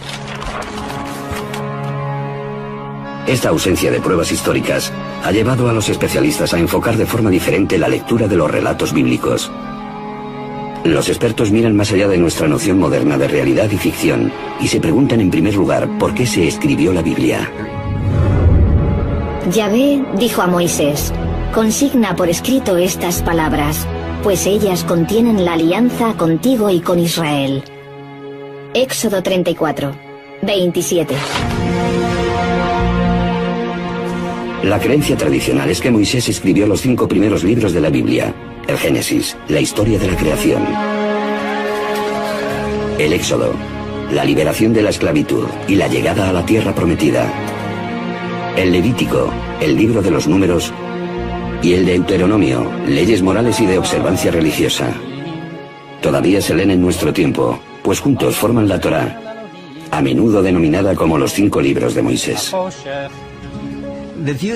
Esta ausencia de pruebas históricas ha llevado a los especialistas a enfocar de forma diferente la lectura de los relatos bíblicos. Los expertos miran más allá de nuestra noción moderna de realidad y ficción y se preguntan en primer lugar por qué se escribió la Biblia. Yahvé dijo a Moisés: consigna por escrito estas palabras, pues ellas contienen la alianza contigo y con Israel. Éxodo 34, 27. La creencia tradicional es que Moisés escribió los 5 primeros libros de la Biblia: el Génesis, la historia de la creación; el Éxodo, la liberación de la esclavitud y la llegada a la tierra prometida; el Levítico, el libro de los números; y el Deuteronomio, leyes morales y de observancia religiosa. Todavía se leen en nuestro tiempo, pues juntos forman la Torá, a menudo denominada como los 5 libros de Moisés.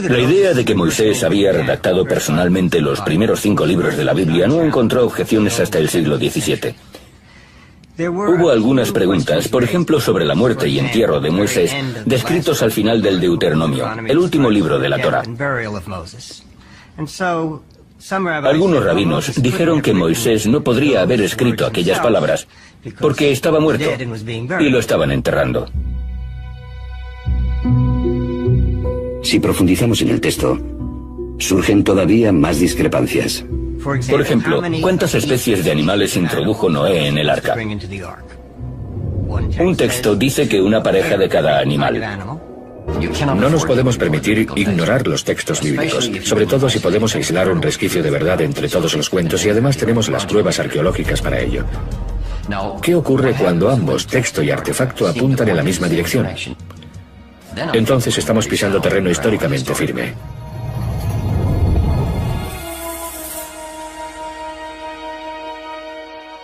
La idea de que Moisés había redactado personalmente los primeros 5 libros de la Biblia no encontró objeciones hasta el siglo XVII. Hubo algunas preguntas, por ejemplo, sobre la muerte y entierro de Moisés, descritos al final del Deuteronomio, el último libro de la Torá. Algunos rabinos dijeron que Moisés no podría haber escrito aquellas palabras porque estaba muerto y lo estaban enterrando. Si profundizamos en el texto, surgen todavía más discrepancias. Por ejemplo, ¿cuántas especies de animales introdujo Noé en el arca? Un texto dice que una pareja de cada animal. No nos podemos permitir ignorar los textos bíblicos, sobre todo si podemos aislar un resquicio de verdad entre todos los cuentos y además tenemos las pruebas arqueológicas para ello. ¿Qué ocurre cuando ambos, texto y artefacto, apuntan en la misma dirección? Entonces estamos pisando terreno históricamente firme.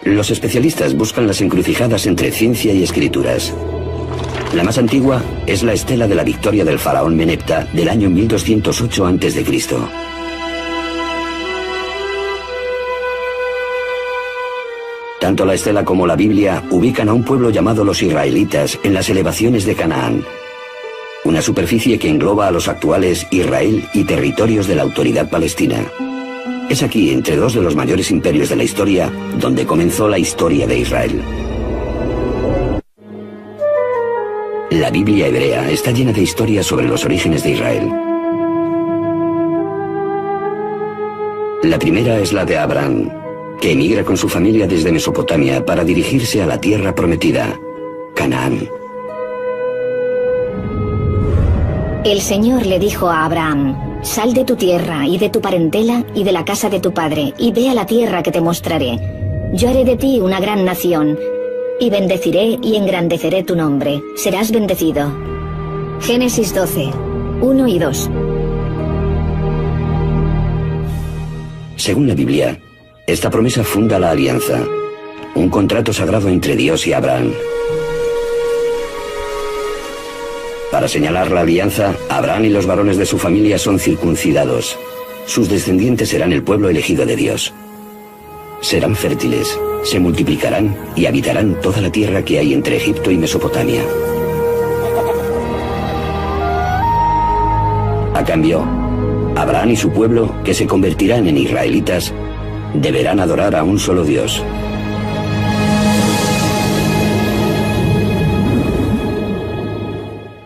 Los especialistas buscan las encrucijadas entre ciencia y escrituras. La más antigua es la estela de la victoria del faraón Menepta del año 1208 a.C. Tanto la estela como la Biblia ubican a un pueblo llamado los israelitas en las elevaciones de Canaán, una superficie que engloba a los actuales Israel y territorios de la autoridad palestina. Es aquí, entre 2 de los mayores imperios de la historia, donde comenzó la historia de Israel. La Biblia hebrea está llena de historias sobre los orígenes de Israel. La primera es la de Abraham, que emigra con su familia desde Mesopotamia para dirigirse a la tierra prometida, Canaán. El Señor le dijo a Abraham: sal de tu tierra y de tu parentela y de la casa de tu padre, y ve a la tierra que te mostraré. Yo haré de ti una gran nación, y bendeciré y engrandeceré tu nombre. Serás bendecido. Génesis 12, 1 y 2. Según la Biblia, esta promesa funda la alianza, un contrato sagrado entre Dios y Abraham. Para señalar la alianza, Abraham y los varones de su familia son circuncidados. Sus descendientes serán el pueblo elegido de Dios. Serán fértiles, se multiplicarán y habitarán toda la tierra que hay entre Egipto y Mesopotamia. A cambio, Abraham y su pueblo, que se convertirán en israelitas, deberán adorar a un solo Dios.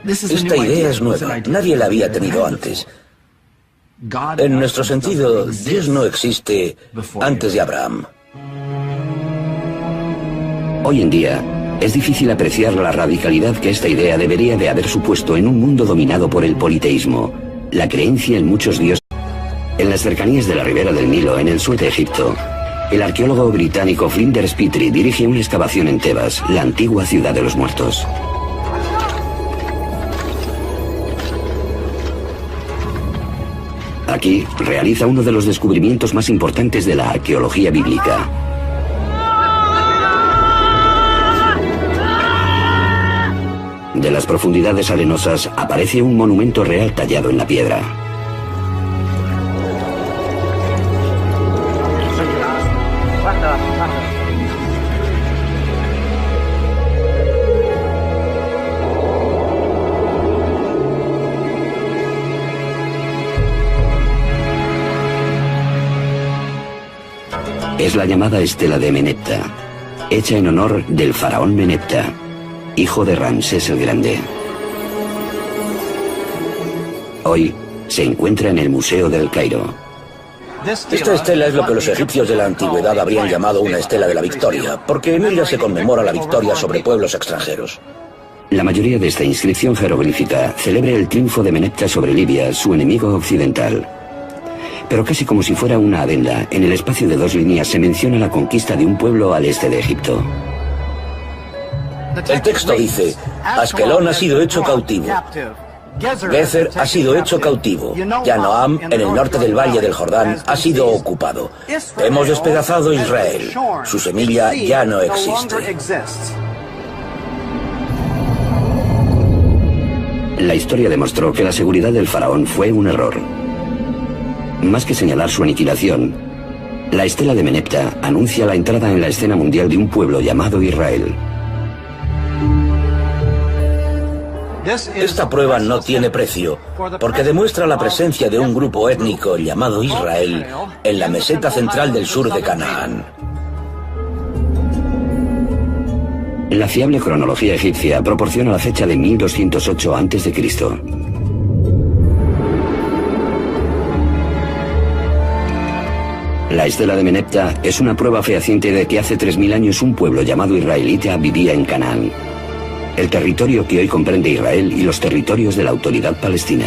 Esta idea es nueva, nadie la había tenido antes. En nuestro sentido, Dios no existe antes de Abraham. Hoy en día, es difícil apreciar la radicalidad que esta idea debería de haber supuesto en un mundo dominado por el politeísmo, la creencia en muchos dioses. En las cercanías de la ribera del Nilo, en el sur de Egipto, el arqueólogo británico Flinders Petrie dirige una excavación en Tebas, la antigua ciudad de los muertos. Aquí realiza uno de los descubrimientos más importantes de la arqueología bíblica. De las profundidades arenosas aparece un monumento real tallado en la piedra. Es la llamada estela de Menepta, hecha en honor del faraón Menepta, hijo de Ramsés el Grande. Hoy se encuentra en el Museo del Cairo. Esta estela es lo que los egipcios de la antigüedad habrían llamado una estela de la victoria, porque en ella se conmemora la victoria sobre pueblos extranjeros. La mayoría de esta inscripción jeroglífica celebra el triunfo de Menepta sobre Libia, su enemigo occidental. Pero casi como si fuera una adenda, en el espacio de 2 líneas se menciona la conquista de un pueblo al este de Egipto. El texto dice, Askelón ha sido hecho cautivo. Gezer ha sido hecho cautivo. Yanoam, en el norte del valle del Jordán, ha sido ocupado. Hemos despedazado Israel. Su semilla ya no existe. La historia demostró que la seguridad del faraón fue un error. Más que señalar su aniquilación, la estela de Menepta anuncia la entrada en la escena mundial de un pueblo llamado Israel. Esta prueba no tiene precio, porque demuestra la presencia de un grupo étnico llamado Israel en la meseta central del sur de Canaán. La fiable cronología egipcia proporciona la fecha de 1208 a.C. La estela de Menepta es una prueba fehaciente de que hace 3000 años un pueblo llamado israelita vivía en Canaán, el territorio que hoy comprende Israel y los territorios de la Autoridad Palestina.